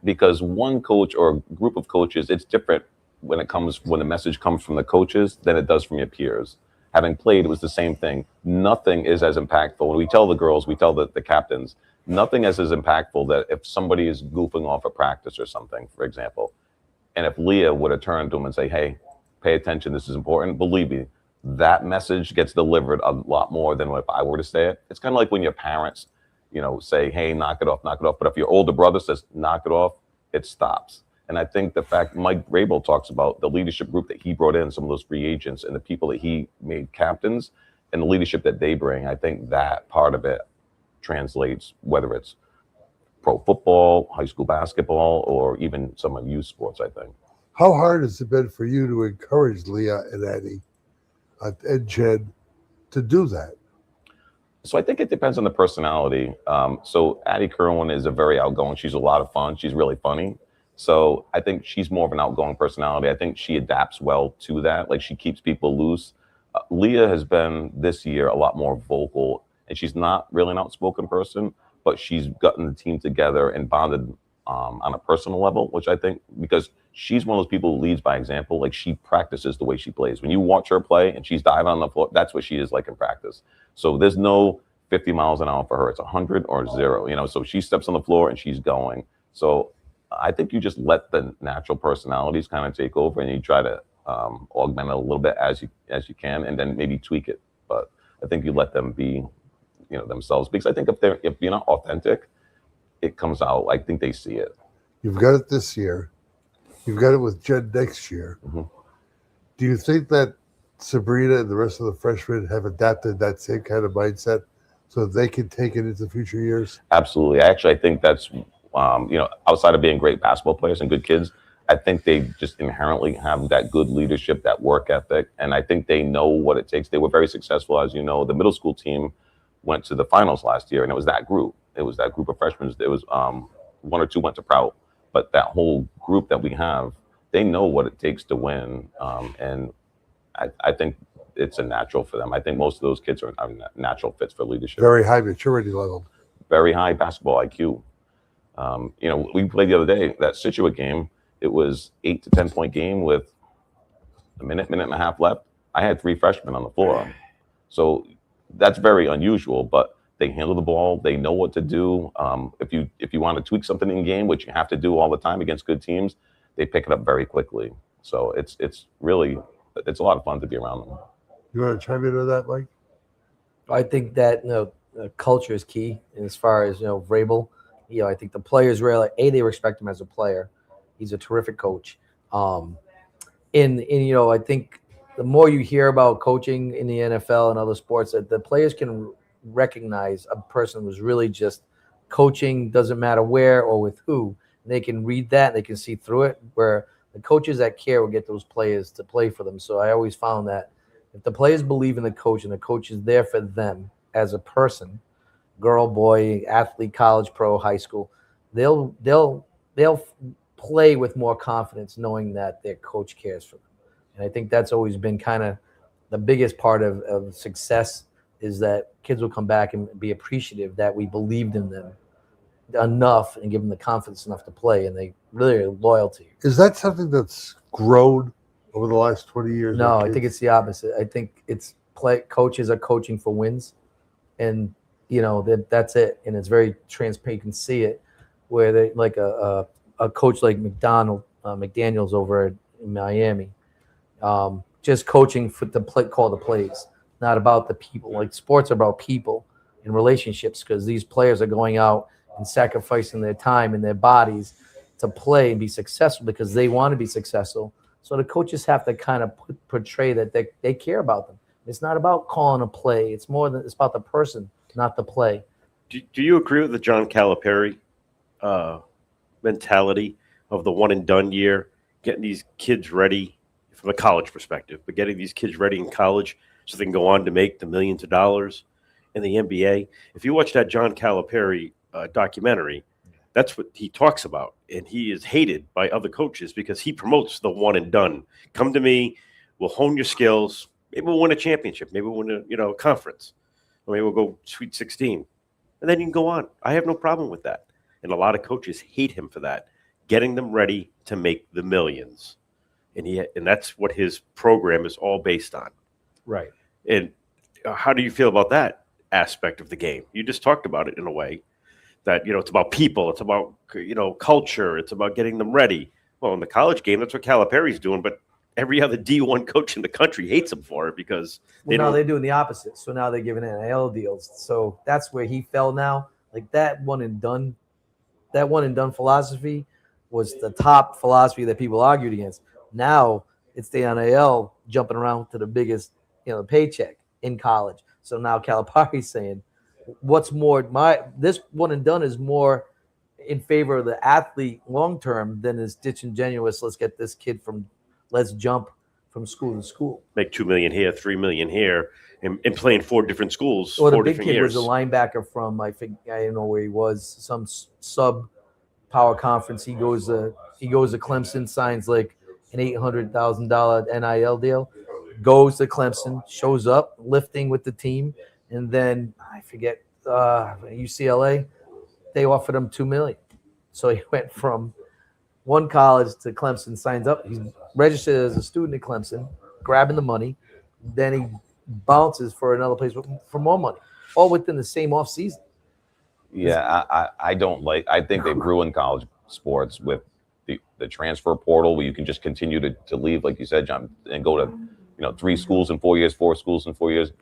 because one coach or a group of coaches, it's different when the message comes from the coaches than it does from your peers. Having played, it was the same thing. Nothing is as impactful. When we tell the girls, we tell the captains, nothing is as impactful that if somebody is goofing off a practice or something, for example, and if Leah would have turned to him and say, hey, pay attention, this is important, believe me, that message gets delivered a lot more than if I were to say it. It's kind of like when your parents, you know, say, hey, knock it off. But if your older brother says, knock it off, it stops. And I think the fact Mike Vrabel talks about the leadership group that he brought in, some of those free agents and the people that he made captains and the leadership that they bring, I think that part of it translates, whether it's pro football, high school basketball, or even some of youth sports, I think. How hard has it been for you to encourage Leah and Addie and Jen to do that? So I think it depends on the personality. So Addie Kerwin is a very outgoing. She's a lot of fun. She's really funny. So I think she's more of an outgoing personality. I think she adapts well to that. Like, she keeps people loose. Leah has been this year a lot more vocal, and she's not really an outspoken person, but she's gotten the team together and bonded on a personal level, which I think, because she's one of those people who leads by example. Like, she practices the way she plays. When you watch her play and she's diving on the floor, that's what she is like in practice. So there's no 50 miles an hour for her. It's 100 or 0, you know, so she steps on the floor and she's going. So I think you just let the natural personalities kind of take over, and you try to augment it a little bit as you can, and then maybe tweak it. But I think you let them be, you know, themselves, because I think if you're not authentic, it comes out. I think they see it. You've got it this year. You've got it with Jen next year. Mm-hmm. Do you think that Sabrina and the rest of the freshmen have adapted that same kind of mindset so they can take it into future years? Absolutely. I think that's, you know, outside of being great basketball players and good kids, I think they just inherently have that good leadership, that work ethic, and I think they know what it takes. They were very successful, as you know. The middle school team went to the finals last year, and it was that group. It was that group of freshmen. It was 1 or 2 went to Prout, but that whole group that we have, they know what it takes to win, and I think it's a natural for them. I think most of those kids are natural fits for leadership. Very high maturity level. Very high basketball IQ. You know, we played the other day, that Situate game. It was 8 to 10 point game with a minute and a half left. I had 3 freshmen on the floor. So that's very unusual, but they handle the ball. They know what to do. If you want to tweak something in game, which you have to do all the time against good teams, they pick it up very quickly. So it's a lot of fun to be around them. You want to chime in on that, Mike? I think that, you know, culture is key. And as far as, you know, Vrabel, you know, I think the players really, they respect him as a player. He's a terrific coach. And you know, I think the more you hear about coaching in the NFL and other sports, that the players can recognize a person who's really just coaching, doesn't matter where or with who. And they can read that, and they can see through it, where the coaches that care will get those players to play for them. So I always found that if the players believe in the coach and the coach is there for them as a person, girl, boy, athlete, college, pro, high school, they'll play with more confidence knowing that their coach cares for them. And I think that's always been kind of the biggest part of success, is that kids will come back and be appreciative that we believed in them enough and give them the confidence enough to play, and they really are loyal to you. Is that something that's grown over the last 20 years? No, I think it's the opposite. I think it's coaches are coaching for wins, and that's it. And it's very transparent. You can see it where they like a coach like McDaniels over in Miami, just coaching for call the plays, not about the people. Like sports are about people and relationships, because these players are going out and sacrificing their time and their bodies to play and be successful because they want to be successful. So the coaches have to kind of portray that they care about them. It's not about calling a play. It's about the person, not the play. Do you agree with the John Calipari mentality of the one and done year, getting these kids ready from a college perspective, but getting these kids ready in college so they can go on to make the millions of dollars in the NBA? If you watch that John Calipari documentary, that's what he talks about. And he is hated by other coaches because he promotes the one and done. Come to me, we'll hone your skills. Maybe we'll win a championship. Maybe we'll win a conference. Or maybe we'll go Sweet 16. And then you can go on. I have no problem with that. And a lot of coaches hate him for that, getting them ready to make the millions. And that's what his program is all based on. Right. And how do you feel about that aspect of the game? You just talked about it in a way that, it's about people. It's about, culture. It's about getting them ready. Well, in the college game, that's what Calipari's doing. But every other D1 coach in the country hates him for it because now they're doing the opposite. So now they're giving NIL deals. So that's where he fell now. Like that one and done philosophy was the top philosophy that people argued against. Now it's the NIL jumping around to the biggest, paycheck in college. So now Calipari's saying, what's more, this one and done is more in favor of the athlete long term than is disingenuous. Let's jump from school to school. Make $2 million here, $3 million here, and play in 4 different schools. Well, the 4 big different kid years. was a linebacker from I don't know where he was, some sub power conference. He goes to Clemson, signs like an $800,000 NIL deal, goes to Clemson, shows up lifting with the team, and then I forget UCLA, they offered him $2 million. So he went from one college to Clemson, signs up. He's registered as a student at Clemson, grabbing the money. Then he bounces for another place for more money, all within the same off season. Yeah, I don't like. I think they've ruined college sports with the transfer portal, where you can just continue to leave, like you said, John, and go to 3 schools in 4 years, 4 schools in 4 years,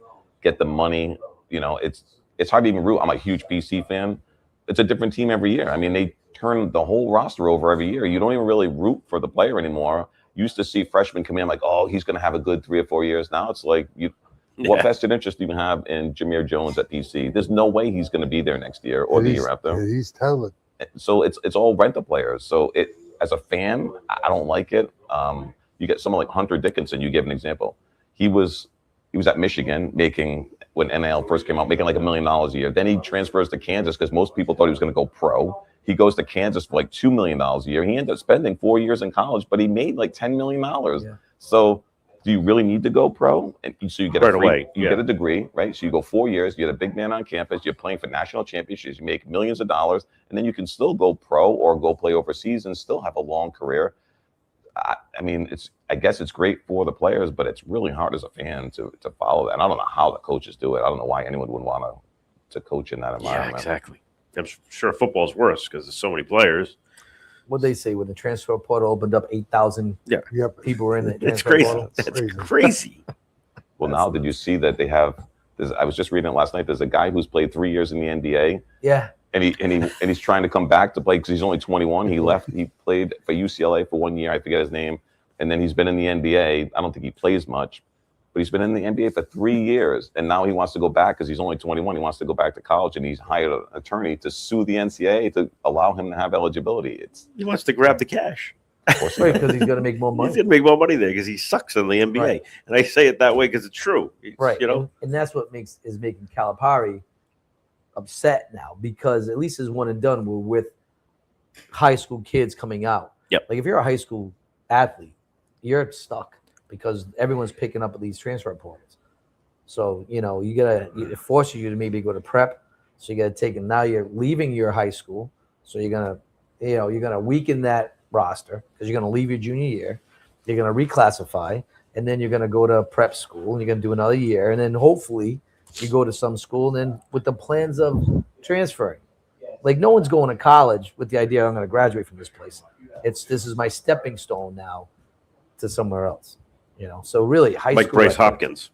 get the money. It's hard to even root. I'm a huge BC fan. It's a different team every year. I mean, they turn the whole roster over every year. You don't even really root for the player anymore. You used to see freshmen come in like, oh, he's going to have a good 3 or 4 years. Now it's like, what vested interest do you have in Jameer Jones at BC? There's no way he's going to be there next year or the year after. He's talented. So it's all rental players. So as a fan, I don't like it. You get someone like Hunter Dickinson. You give an example. He was at Michigan making, when NIL first came out, making like $1 million a year. Then he transfers to Kansas because most people thought he was going to go pro. He goes to Kansas for like $2 million a year. He ended up spending 4 years in college, but he made like $10 million. Yeah. So do you really need to go pro? And so you get get a degree, right? So you go 4 years, you get a big man on campus, you're playing for national championships, you make millions of dollars, and then you can still go pro or go play overseas and still have a long career. I mean, I guess it's great for the players, but it's really hard as a fan to follow that. And I don't know how the coaches do it. I don't know why anyone would want to coach in that environment. Yeah, exactly. I'm sure football's worse because there's so many players. What they say when the transfer portal opened up, 8,000 people were in it. It's crazy. Portal. That's crazy. Well, now did you see that they have? I was just reading it last night. There's a guy who's played 3 years in the NBA. Yeah. And he's trying to come back to play because he's only 21. He left. He played for UCLA for 1 year. I forget his name. And then he's been in the NBA. I don't think he plays much, but he's been in the NBA for 3 years. And now he wants to go back because he's only 21. He wants to go back to college, and he's hired an attorney to sue the NCAA to allow him to have eligibility. He wants to grab the cash. Right, because he's going to make more money. He's going to make more money there because he sucks in the NBA. Right. And I say it that way because it's true. Right. And that's what is making Calipari upset now, because at least his one and done were with high school kids coming out. Yep. Like if you're a high school athlete, you're stuck because everyone's picking up these transfer portals. So, it forces you to maybe go to prep. So you got to take it. Now you're leaving your high school. So you're going to weaken that roster because you're going to leave your junior year. You're going to reclassify. and then you're going to go to prep school, and you're going to do another year, and then hopefully you go to some school, and then with the plans of transferring. Like no one's going to college with the idea I'm going to graduate from this place. This is my stepping stone now to somewhere else. So really high Like school. Bryce Hopkins.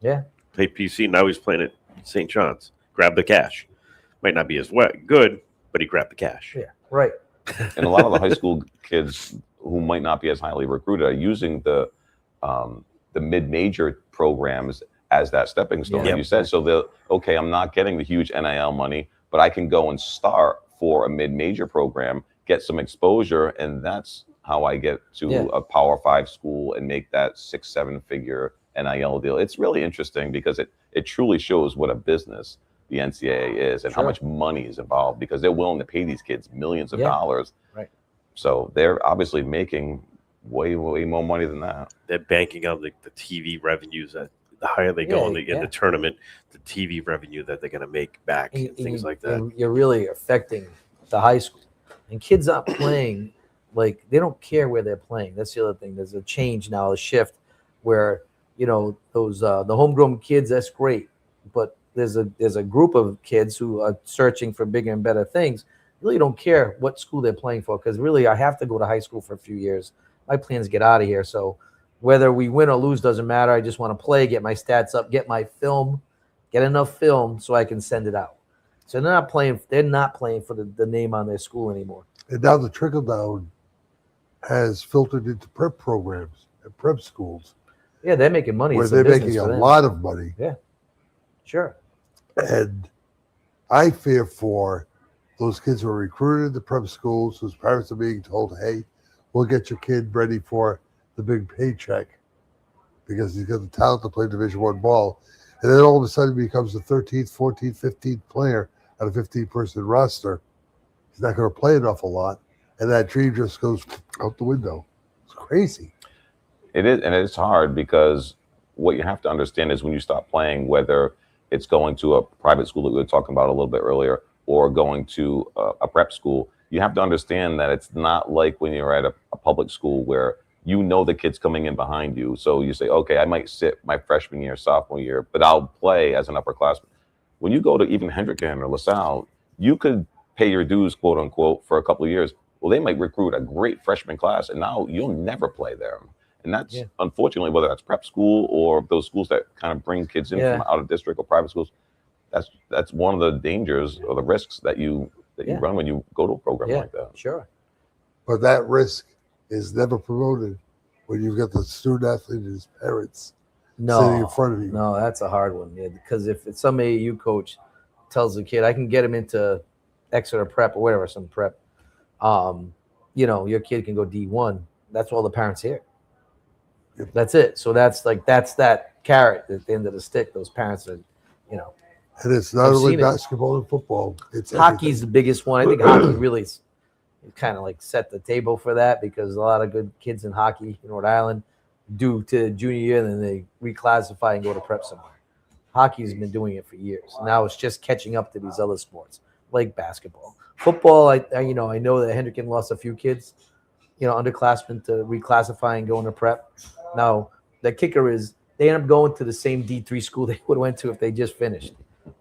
Yeah. Played PC, now he's playing at St. John's. Grab the cash. Might not be as good, but he grabbed the cash. Yeah, right. And a lot of the high school kids who might not be as highly recruited are using the mid-major programs as that stepping stone, Yeah. like you said. So I'm not getting the huge NIL money, but I can go and start for a mid-major program, get some exposure, and that's how I get to a Power 5 school and make that 6-7 figure NIL deal. It's really interesting because it truly shows what a business the NCAA is and how much money is involved, because they're willing to pay these kids millions of dollars. Right. So they're obviously making way more money than that. They're banking on the TV revenues. That the higher they go in the tournament, the TV revenue that they're going to make back, and things like that. You're really affecting the high school. And kids aren't playing, like they don't care where they're playing. That's the other thing. There's a change now, a shift where, those the homegrown kids, that's great. But there's a group of kids who are searching for bigger and better things, really don't care what school they're playing for, because really I have to go to high school for a few years. My plan is get out of here. So whether we win or lose doesn't matter. I just want to play, get my stats up, get my film, get enough film so I can send it out. So they're not playing for the name on their school anymore. And now the trickle down has filtered into prep programs and prep schools. Yeah, they're making money. Where It's a they're business making for a them. lot of money. Yeah, sure. And I fear for those kids who are recruited to prep schools, whose parents are being told, hey, we'll get your kid ready for the big paycheck because he's got the talent to play Division I ball. And then all of a sudden he becomes the 13th, 14th, 15th player on a 15-person roster. He's not going to play an awful lot. And that dream just goes out the window. It's crazy. It is, and it's hard because what you have to understand is when you stop playing, whether it's going to a private school that we were talking about a little bit earlier or going to a prep school, you have to understand that it's not like when you're at a public school where the kid's coming in behind you. So you say, okay, I might sit my freshman year, sophomore year, but I'll play as an upperclassman. When you go to even Hendricken or LaSalle, you could pay your dues, quote unquote, for a couple of years. Well, they might recruit a great freshman class, and now you'll never play there. And that's unfortunately, whether that's prep school or those schools that kind of bring kids in from out of district or private schools, that's one of the dangers or the risks that you run when you go to a program like that. Sure. But that risk is never promoted when you've got the student athlete and his parents sitting in front of you. No, that's a hard one. Yeah, because if it's some AAU coach tells the kid, I can get him into Exeter prep or whatever, some prep, your kid can go D1. That's all the parents hear. That's it. So that's that carrot at the end of the stick. Those parents are, And it's not only basketball and football. It's hockey's the biggest one. I think hockey really kind of like set the table for that, because a lot of good kids in hockey in Rhode Island do to junior year, and then they reclassify and go to prep somewhere. Hockey's been doing it for years. Now it's just catching up to these other sports like basketball. Football, I know that Hendricken lost a few kids, underclassmen to reclassify and go into prep. Now, the kicker is they end up going to the same D3 school they would have went to if they just finished.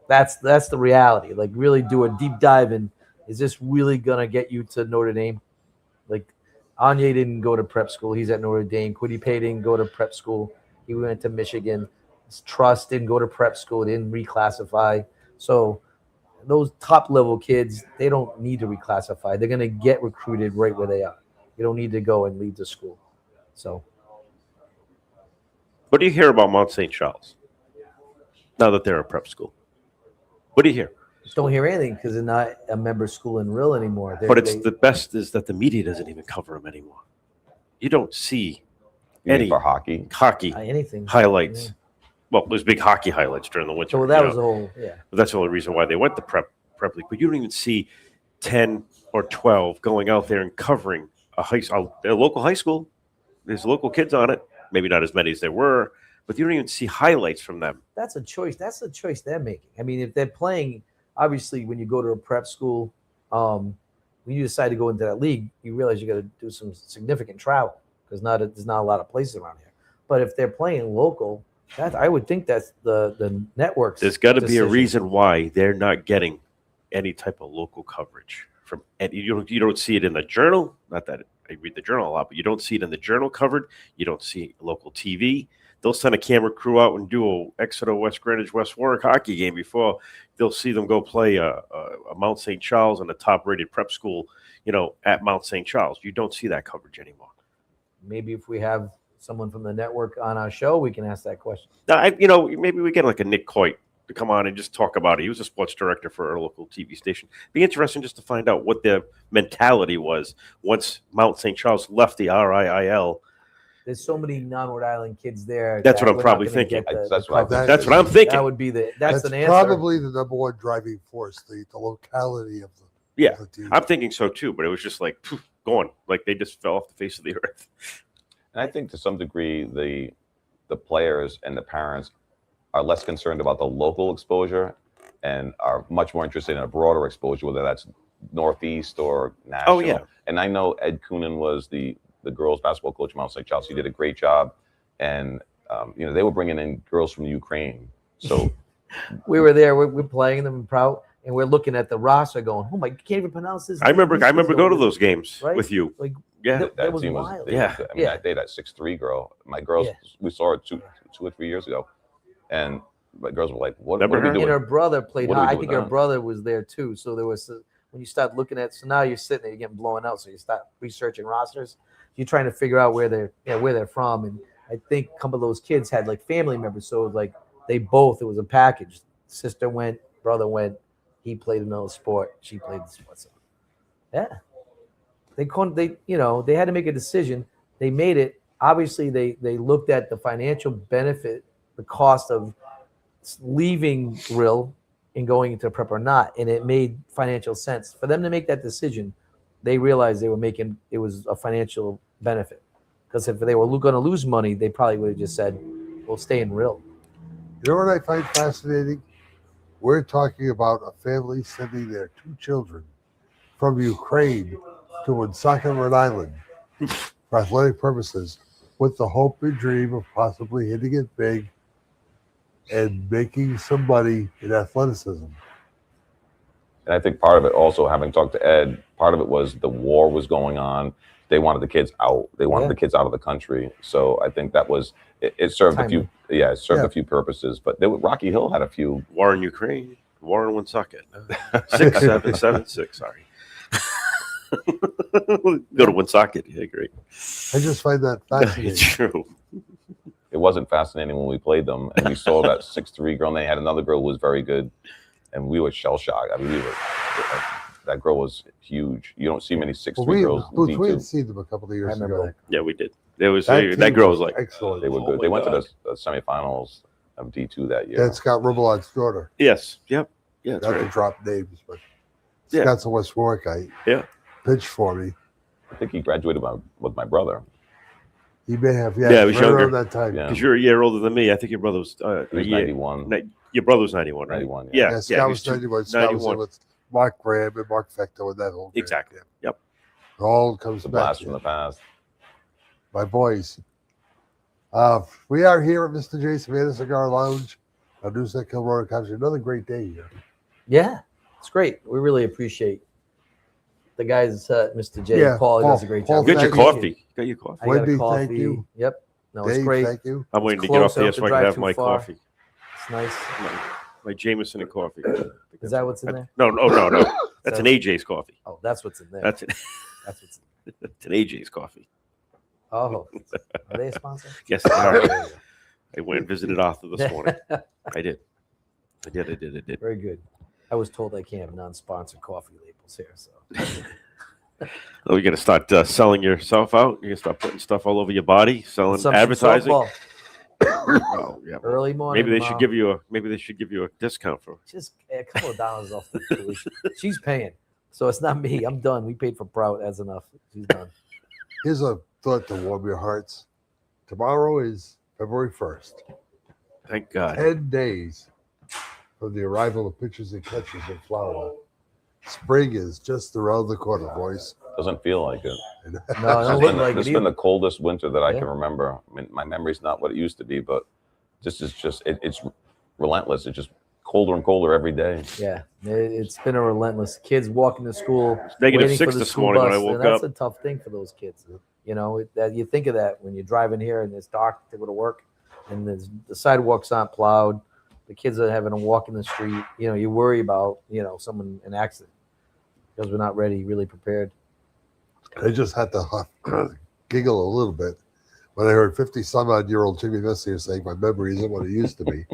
That's the reality. Like, really do a deep dive in, is this really going to get you to Notre Dame? Like, Anye didn't go to prep school. He's at Notre Dame. Kwity Paye didn't go to prep school. He went to Michigan. Truss didn't go to prep school. They didn't reclassify. So those top-level kids, they don't need to reclassify. They're going to get recruited right where they are. You don't need to go and leave the school. So, what do you hear about Mount St. Charles now that they're a prep school? What do you hear? Don't hear anything because they're not a member school in real anymore. But the best is that the media doesn't even cover them anymore. You don't see any for hockey anything highlights. Yeah. Well, there's big hockey highlights during the winter. So that was the whole But that's the only reason why they went to prep league. But you don't even see 10 or 12 going out there and covering a local high school. There's local kids on it. Maybe not as many as there were, but you don't even see highlights from them. That's a choice. That's the choice they're making. I mean, if they're playing, obviously, when you go to a prep school, when you decide to go into that league, you realize you got to do some significant travel because there's not a lot of places around here. But if they're playing local, I would think that's the networks. There's got to be a decision. reason why they're not getting any type of local coverage from. And you don't see it in the Journal. Not that I read the Journal a lot, but you don't see it in the Journal covered. You don't see local TV. They'll send a camera crew out and do a Exeter, West Greenwich, West Warwick hockey game before they'll see them go play a Mount St. Charles in a top-rated prep school, at Mount St. Charles. You don't see that coverage anymore. Maybe if we have someone from the network on our show, we can ask that question. Now, maybe we get like a Nick Coit to come on and just talk about it. He was a sports director for a local TV station. Be interesting just to find out what their mentality was once Mount St. Charles left the RIIL. There's so many non-Rhode Island kids there. That's that what I'm we're probably not gonna thinking. get the That's what coverage. That's what I'm thinking. That would be that's an answer. Probably the number one driving force, the locality of the Yeah, of the team. I'm thinking so too, but it was just like gone. Like they just fell off the face of the earth. And I think to some degree, the players and the parents are less concerned about the local exposure and are much more interested in a broader exposure, whether that's Northeast or national. Oh, yeah. And I know Ed Coonan was the girls basketball coach at Mount St. Charles. He did a great job. And, they were bringing in girls from Ukraine. So We were there. We're playing them in Prout, and we're looking at the roster, going, "Oh my, you can't even pronounce this." I remember These kids going to don't- those games Right? with you. Like, Yeah, that was team wild. yeah. Yeah. That day, that 6'3" girl, my girls, Yeah. we saw her two or 3 years ago. And my girls were like, what Remember are we her? doing? And her brother played What do we high. I do think with her that? brother was there too. So there was when you start looking at. So now you're sitting there, you're getting blown out. So you start researching rosters. You're trying to figure out where they're from. And I think a couple of those kids had like family members. So it was like it was a package. Sister went, brother went. He played another sport. She played the sport. So, yeah, they had to make a decision. They made it. Obviously, they looked at the financial benefit, the cost of leaving Rill and going into prep or not, and it made financial sense for them to make that decision. They realized it was a financial benefit, because if they were going to lose money, they probably would have just said, "We'll stay in Rill." You know what I find fascinating? We're talking about a family sending their 2 children from Ukraine to Woonsocket, Rhode Island for athletic purposes, with the hope and dream of possibly hitting it big and making some money in athleticism. And I think part of it also, having talked to Ed, part of it was the war was going on. They wanted the kids out. They wanted the kids out of the country. So I think that was it served a few. Yeah, it served a few purposes. But Rocky Hill had a few. War in Ukraine, war in Woonsocket. 6-7-7-6. Sorry. Go to Woonsocket. Yeah, great. I just find that fascinating. It's true. It wasn't fascinating when we played them, and we saw that 6'3" girl, and they had another girl who was very good, and we were shell shocked. I mean, that girl was huge. You don't see many 6'3" girls. We D2. had seen them a couple of years ago. Yeah, we did. There was That that team girl was was like excellent. They were good. Oh They my went God. to the semifinals of D2 that year. That's Scott Rumelot's daughter. Yes. Yep. Yeah. That's Not to right. drop names, but Yeah. Scott's a West Warwickite. Yeah. Pitched for me. I think he graduated with my brother. He may have. Yeah, he was right younger. around that time. Yeah. Because you're a year older than me. I think your brother was He was a year. 91. Your brother was 91, right? 91, Yeah. Yeah, Yeah. Scott he was two- 91. Scott was in with Mark Graham and Mark Fecto and that whole gang. Exactly. Yep. It all comes The back. blast from the past. My boys. We are here at Mr. J. Savannah Cigar Lounge on Newsnet Hill Road, Country. Another great day here. Yeah, it's great. We really appreciate the guys, Mr. J. Yeah, Paul Paul- does a great Paul, job. Get your Thank you. coffee. Got your coffee. I got Wendy, a coffee. thank you. Yep. No, it's Dave, great. thank you. I'm waiting It's to get off close, I here don't so have I to can drive have too my far. coffee. It's nice. My Jameson and coffee. Is that what's in there? No. That's an AJ's coffee. Oh, that's what's in there. That's it. That's what's. It's an AJ's coffee. Oh, are they a sponsor? Yes, they are. I went and visited Arthur this morning. I did. Very good. I was told I can't have non-sponsored coffee labels here, so Oh, you're gonna start selling yourself out. You're gonna start putting stuff all over your body, selling Assumption advertising. softball, Oh, yeah. early morning. Maybe they should Mom. give you a discount for. just a couple of dollars off the tuition. She's paying, so it's not me. I'm done. We paid for Prout. That's enough. She's done. Here's a thought to warm your hearts. Tomorrow is February 1st. Thank God. 10 days from the arrival of pitchers and catchers in Florida. Spring is just around the corner, boys. Doesn't feel like it. No, it don't look like This it has been either. the coldest winter that I Yeah. can remember. I mean, my memory's not what it used to be, but this is just it's relentless. It's just colder and colder every day. Yeah, it's been a relentless. Kids walking to school, Negative waiting 6 for the this school morning when bus, I woke and that's up. a tough thing for those kids. You know, that you think of that when you're driving here and it's dark to go to work, and the sidewalks aren't plowed. The kids are having to walk in the street. You know, you worry about someone an accident because we're not really prepared. I just had to giggle a little bit when I heard 50-some-odd-year-old Jimmy Messier saying my memory isn't what it used to be.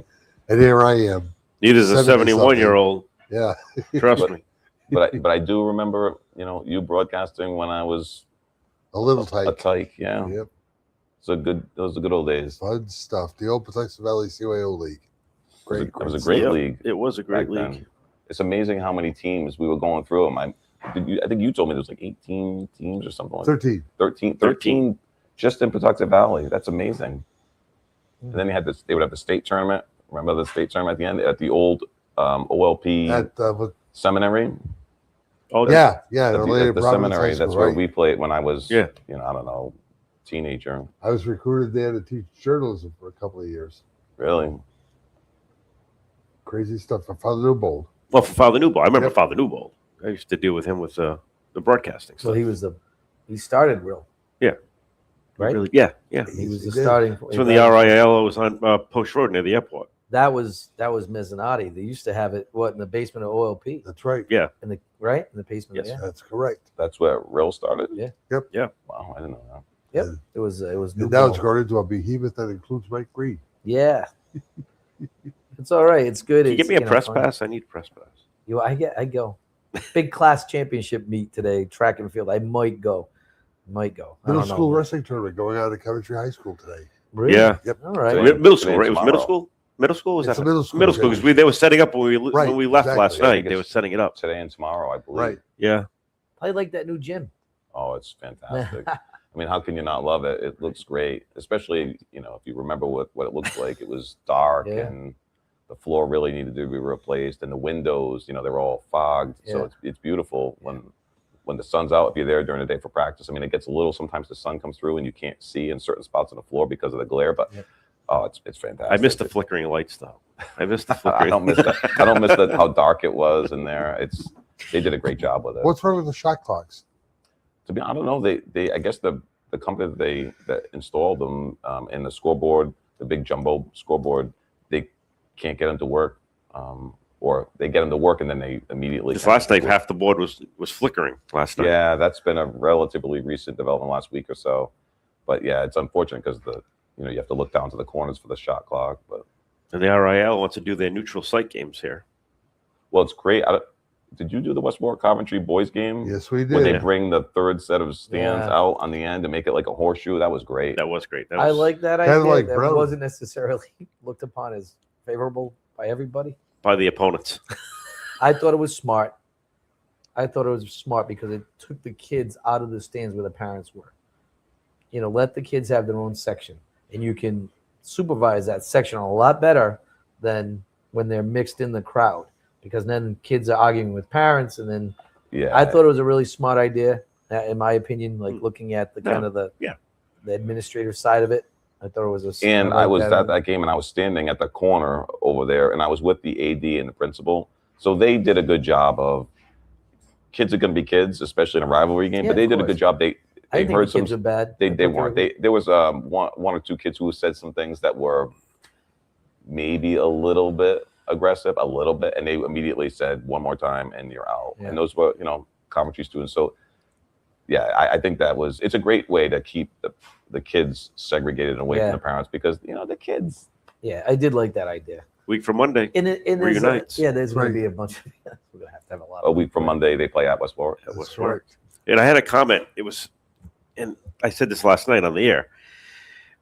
And here I am. Neither is a 70-something. 71-year-old. Yeah. Trust me. But I do remember, you broadcasting when I was A little a tyke. tyke. Yeah, Yep. those are the good old days. Fun stuff. The old Patuxent Valley CYO League. It was a stuff. great Yep, league. It was a great back then. league. It's amazing how many teams we were going through them. I think you told me there was like 18 teams or something like 13. 13 just in Patuxent Valley. That's amazing. And then they would have the state tournament. Remember the state tournament at the end at the old OLP At, seminary? Oh, yeah. At the Providence High seminary. School, That's where right. we played when I was, Yeah. I don't know, teenager. I was recruited there to teach journalism for a couple of years. Really? Crazy stuff for Father Newbold. Well, for Father Newbold. I remember Yep. Father Newbold. I used to deal with him with the broadcasting So stuff. he started real. Yeah. Right. Really, yeah. He was the did. starting. It's when the RIL was on Post Road near the airport. That was Mezzanotte. They used to have it in the basement of OLP. That's right. Yeah. In the basement. Yes. Yeah. That's correct. That's where Rill started? Yeah. Yep. Yeah. Wow, I didn't know that. Yep. It was new. And now it's ball. grown into a behemoth that includes Mike Green. Yeah. It's all right. It's good. Can you It's, give me a press fun. pass? I need a press pass. I go. Big class championship meet today, track and field. I might go. I Middle don't school know. wrestling tournament going on at Coventry High School today. Really? Yeah. Yep. All right. Today. Middle school, right? It was tomorrow. middle school? Middle school? Was It's that a middle school. middle school? Because they were setting up when Right, we left last exactly. night. They were setting it up. Today and tomorrow, I believe. Right. Yeah. I like that new gym. Oh, it's fantastic. I mean, how can you not love it? It looks great, especially, if you remember what it looked like. It was dark Yeah. and the floor really needed to be replaced, and the windows, they were all fogged. Yeah. So it's beautiful when the sun's out, if you're there during the day for practice. I mean, it gets a little, sometimes the sun comes through and you can't see in certain spots on the floor because of the glare, but Yep. oh, it's fantastic. I missed the flickering lights, though. I missed the I flickering. don't miss that. I don't miss how dark it was in there. They did a great job with it. What's wrong with the shot clocks? To be, I don't know. They I guess the company that installed them in the scoreboard, the big jumbo scoreboard, they can't get them to work, or they get them to work and then they immediately. This last night, half the board was flickering last night. Yeah, that's been a relatively recent development last week or so, but yeah, it's unfortunate because you have to look down to the corners for the shot clock. But And the RIL wants to do their neutral site games here. well, it's great. Did you do the West Warwick Coventry boys game? Yes, we When they did. bring the third set of stands Yeah. out on the end to make it like a horseshoe, that was great. That was great. That I was, like that Kinda idea. like that Brown. wasn't necessarily looked upon as favorable by everybody. by the opponents. I thought it was smart. Because it took the kids out of the stands where the parents were. Let the kids have their own section, and you can supervise that section a lot better than when they're mixed in the crowd, because then kids are arguing with parents, and then Yeah, I thought it was a really smart idea, in my opinion. Like looking at the No, kind of the yeah. the administrative side of it, I thought it was and I I was liked at that game, and I was standing at the corner over there, and I was with the AD and the principal. So they did a good job of kids are going to be kids, especially in a rivalry game. Yeah, but they of did a course. good job. They I didn't heard think the some. kids are bad. I They thought weren't. were- There was one or two kids who said some things that were maybe a little bit aggressive, a little bit, and they immediately said one more time and you're out. Yeah. And those were Coventry students. So yeah, I think it's a great way to keep the kids segregated and away Yeah. from the parents, because the kids. Yeah, I did like that idea. Week from Monday. And there's Reunites. there's going Right. to be a bunch of we're going to have a lot. A week from Monday, they play at West Warwick. That's right. And I had a comment. It was, and I said this last night on the air.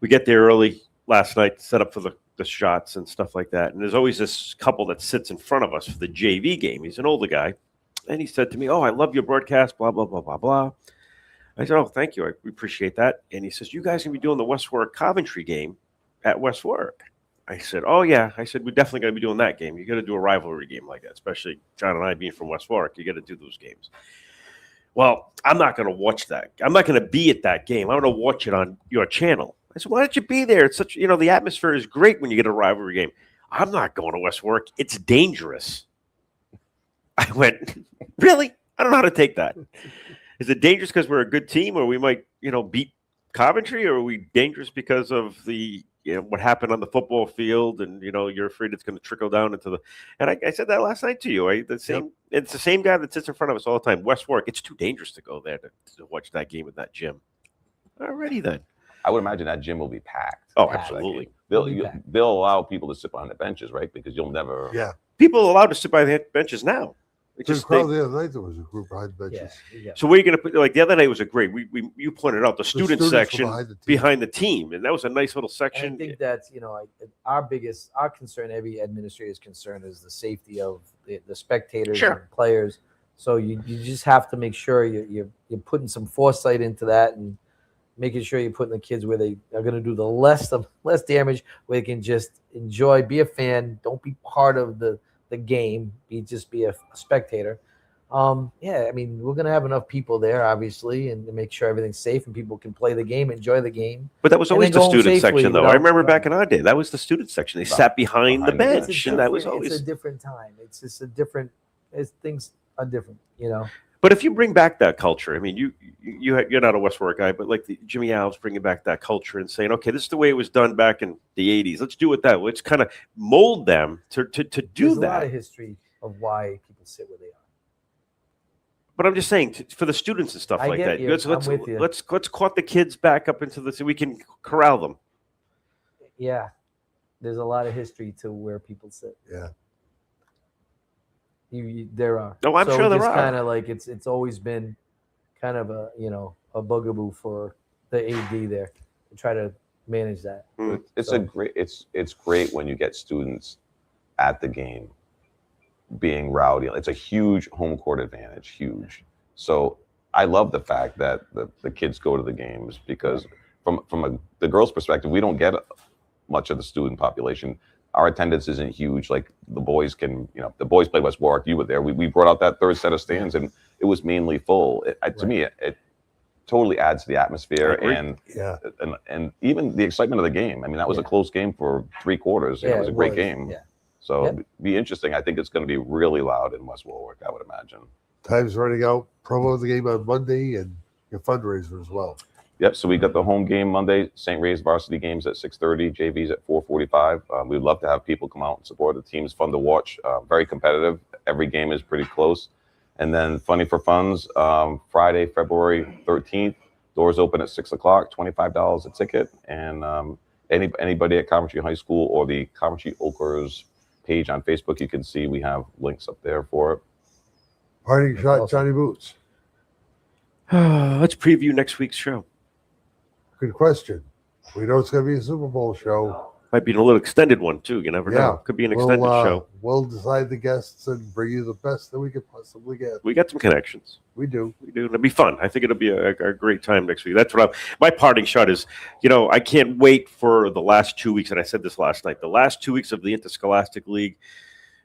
We get there early last night, set up for the shots and stuff like that. And there's always this couple that sits in front of us for the JV game. He's an older guy. And he said to me, "Oh, I love your broadcast, blah, blah, blah, blah, blah." I said, "Oh, thank you. I appreciate that." And he says, "You guys going to be doing the West Warwick Coventry game at West Warwick?" I said, "Oh, yeah." I said, "We're definitely going to be doing that game. You got to do a rivalry game like that, especially John and I being from West Warwick. You got to do those games." Well, I'm not going to watch that. I'm not going to be at that game. I'm going to watch it on your channel. I said, why don't you be there? It's such, the atmosphere is great when you get a rivalry game. I'm not going to West Warwick. It's dangerous. I went, really? I don't know how to take that. Is it dangerous because we're a good team, or we might, beat Coventry, or are we dangerous because of the, what happened on the football field, and you're afraid it's going to trickle down into the. And I said that last night to you. It's the same guy that sits in front of us all the time. West Warwick. It's too dangerous to go there to watch that game at that gym. Alrighty then. I would imagine that gym will be packed. Oh, absolutely. They'll allow people to sit behind the benches, right? Because you'll never. Yeah. People are allowed to sit by the benches now. The other night there was a group behind benches. Yeah. So where are you going to put? Like the other night was a great. You pointed out the student students section behind the team, and that was a nice little section. I think that's our concern. Every administrator's concern is the safety of the spectators and players. So you just have to make sure you're putting some foresight into that and making sure you're putting the kids where they are going to do the less damage, where they can just enjoy, be a fan, don't be part of the game, just be a spectator. We're going to have enough people there, obviously, and to make sure everything's safe and people can play the game, enjoy the game. But that was always the student section, though. I remember back in our day, that was the student section. They sat behind the bench, and that was always it's a different time. It's just things are different, But if you bring back that culture, I mean, you're not a West Warwick guy, but like Jimmy Alves bringing back that culture and saying, okay, this is the way it was done back in the 80s. Let's do it that way. Let's kind of mold them to do There's that. a lot of history of why people sit where they are. But I'm just saying, for the students and stuff I like get that, you. I'm with you. let's caught the kids back up into the so we can corral them. Yeah, there's a lot of history to where people sit. Yeah. There are. Oh, I'm sure there are. Kind of like it's always been kind of a bugaboo for the AD there to try to manage that. It's great when you get students at the game being rowdy. It's a huge home court advantage, huge. So I love the fact that the kids go to the games, because from the girls' perspective, we don't get much of the student population. Our attendance isn't huge. Like the boys the boys play West Warwick. You were there. We brought out that third set of stands, and it was mainly full. To me, it totally adds to the atmosphere and even the excitement of the game. I mean, that was a close game for 3 quarters. It was a great game. Yeah. So it'd be interesting. I think it's going to be really loud in West Warwick, I would imagine. Time's running out. Promo of the game on Monday and your fundraiser as well. Yep. So we got the home game Monday, St. Ray's varsity games at 6:30, JV's at 4:45. We'd love to have people come out and support. The team's fun to watch. Very competitive. Every game is pretty close. And then Funny for Funds, Friday, February 13th. Doors open at 6 o'clock. $25 a ticket. And anybody at Coventry High School or the Coventry Okers page on Facebook, you can see we have links up there for it. Parting shot, Johnny Boots. Let's preview next week's show. Good question. We know it's going to be a Super Bowl show. Might be a little extended one too. You never know. Could be an extended show. We'll decide the guests and bring you the best that we could possibly get. We got some connections. We do. It'll be fun. I think it'll be a great time next week. That's what my parting shot is. I can't wait for the last 2 weeks, and I said this last night. The last 2 weeks of the Interscholastic League,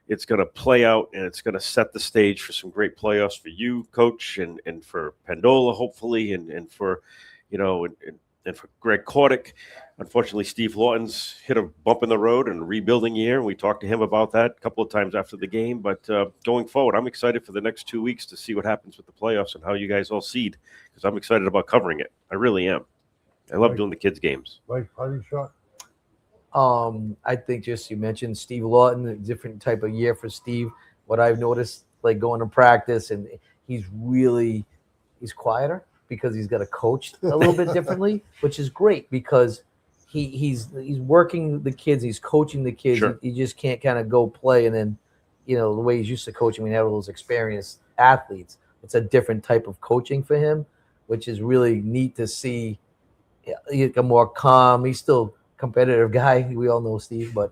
it's going to play out, and it's going to set the stage for some great playoffs for you, Coach, and for Pendola, hopefully, and for and for Greg Kordick. Unfortunately, Steve Lawton's hit a bump in the road in a rebuilding year, and we talked to him about that a couple of times after the game. But going forward, I'm excited for the next 2 weeks to see what happens with the playoffs and how you guys all seed, because I'm excited about covering it. I really am. I love doing the kids' games. Mike, parting shot? I think just you mentioned Steve Lawton, a different type of year for Steve. What I've noticed, like going to practice, and he's quieter because he's got to coach a little bit differently, which is great because he's working the kids, he's coaching the kids. Sure. He just can't kind of go play and then, the way he's used to coaching when you have those experienced athletes. It's a different type of coaching for him, which is really neat to see. A more calm. He's still a competitive guy. We all know Steve, but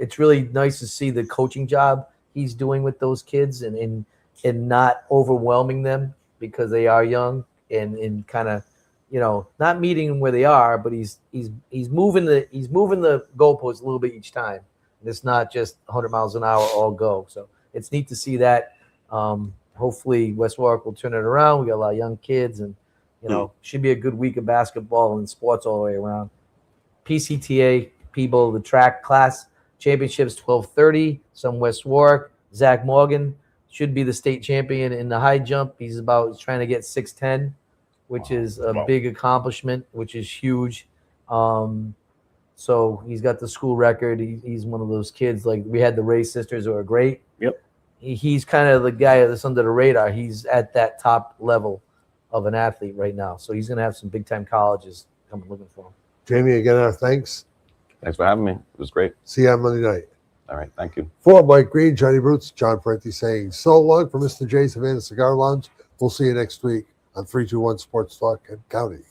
it's really nice to see the coaching job he's doing with those kids and not overwhelming them because they are young and kind of, not meeting them where they are, but he's moving the goalposts a little bit each time. And it's not just 100 miles an hour all go. So it's neat to see that. hopefully West Warwick will turn it around. We got a lot of young kids, and should be a good week of basketball and sports all the way around. PCTA, Peeble, the track class championships 12:30. Some West Warwick. Zach Morgan should be the state champion in the high jump. He's trying to get 6'10", which is a big accomplishment, which is huge. So he's got the school record. He's one of those kids. Like, we had the Ray sisters who are great. Yep. He's kind of the guy that's under the radar. He's at that top level of an athlete right now. So he's going to have some big time colleges coming looking for him. Jamie, again, our thanks. Thanks for having me. It was great. See you on Monday night. All right. Thank you. For Mike Green, Johnny Brutes, John Parenti saying so long from Mr. J. Savannah Cigar Lounge. We'll see you next week on 321 Sports Talk and County.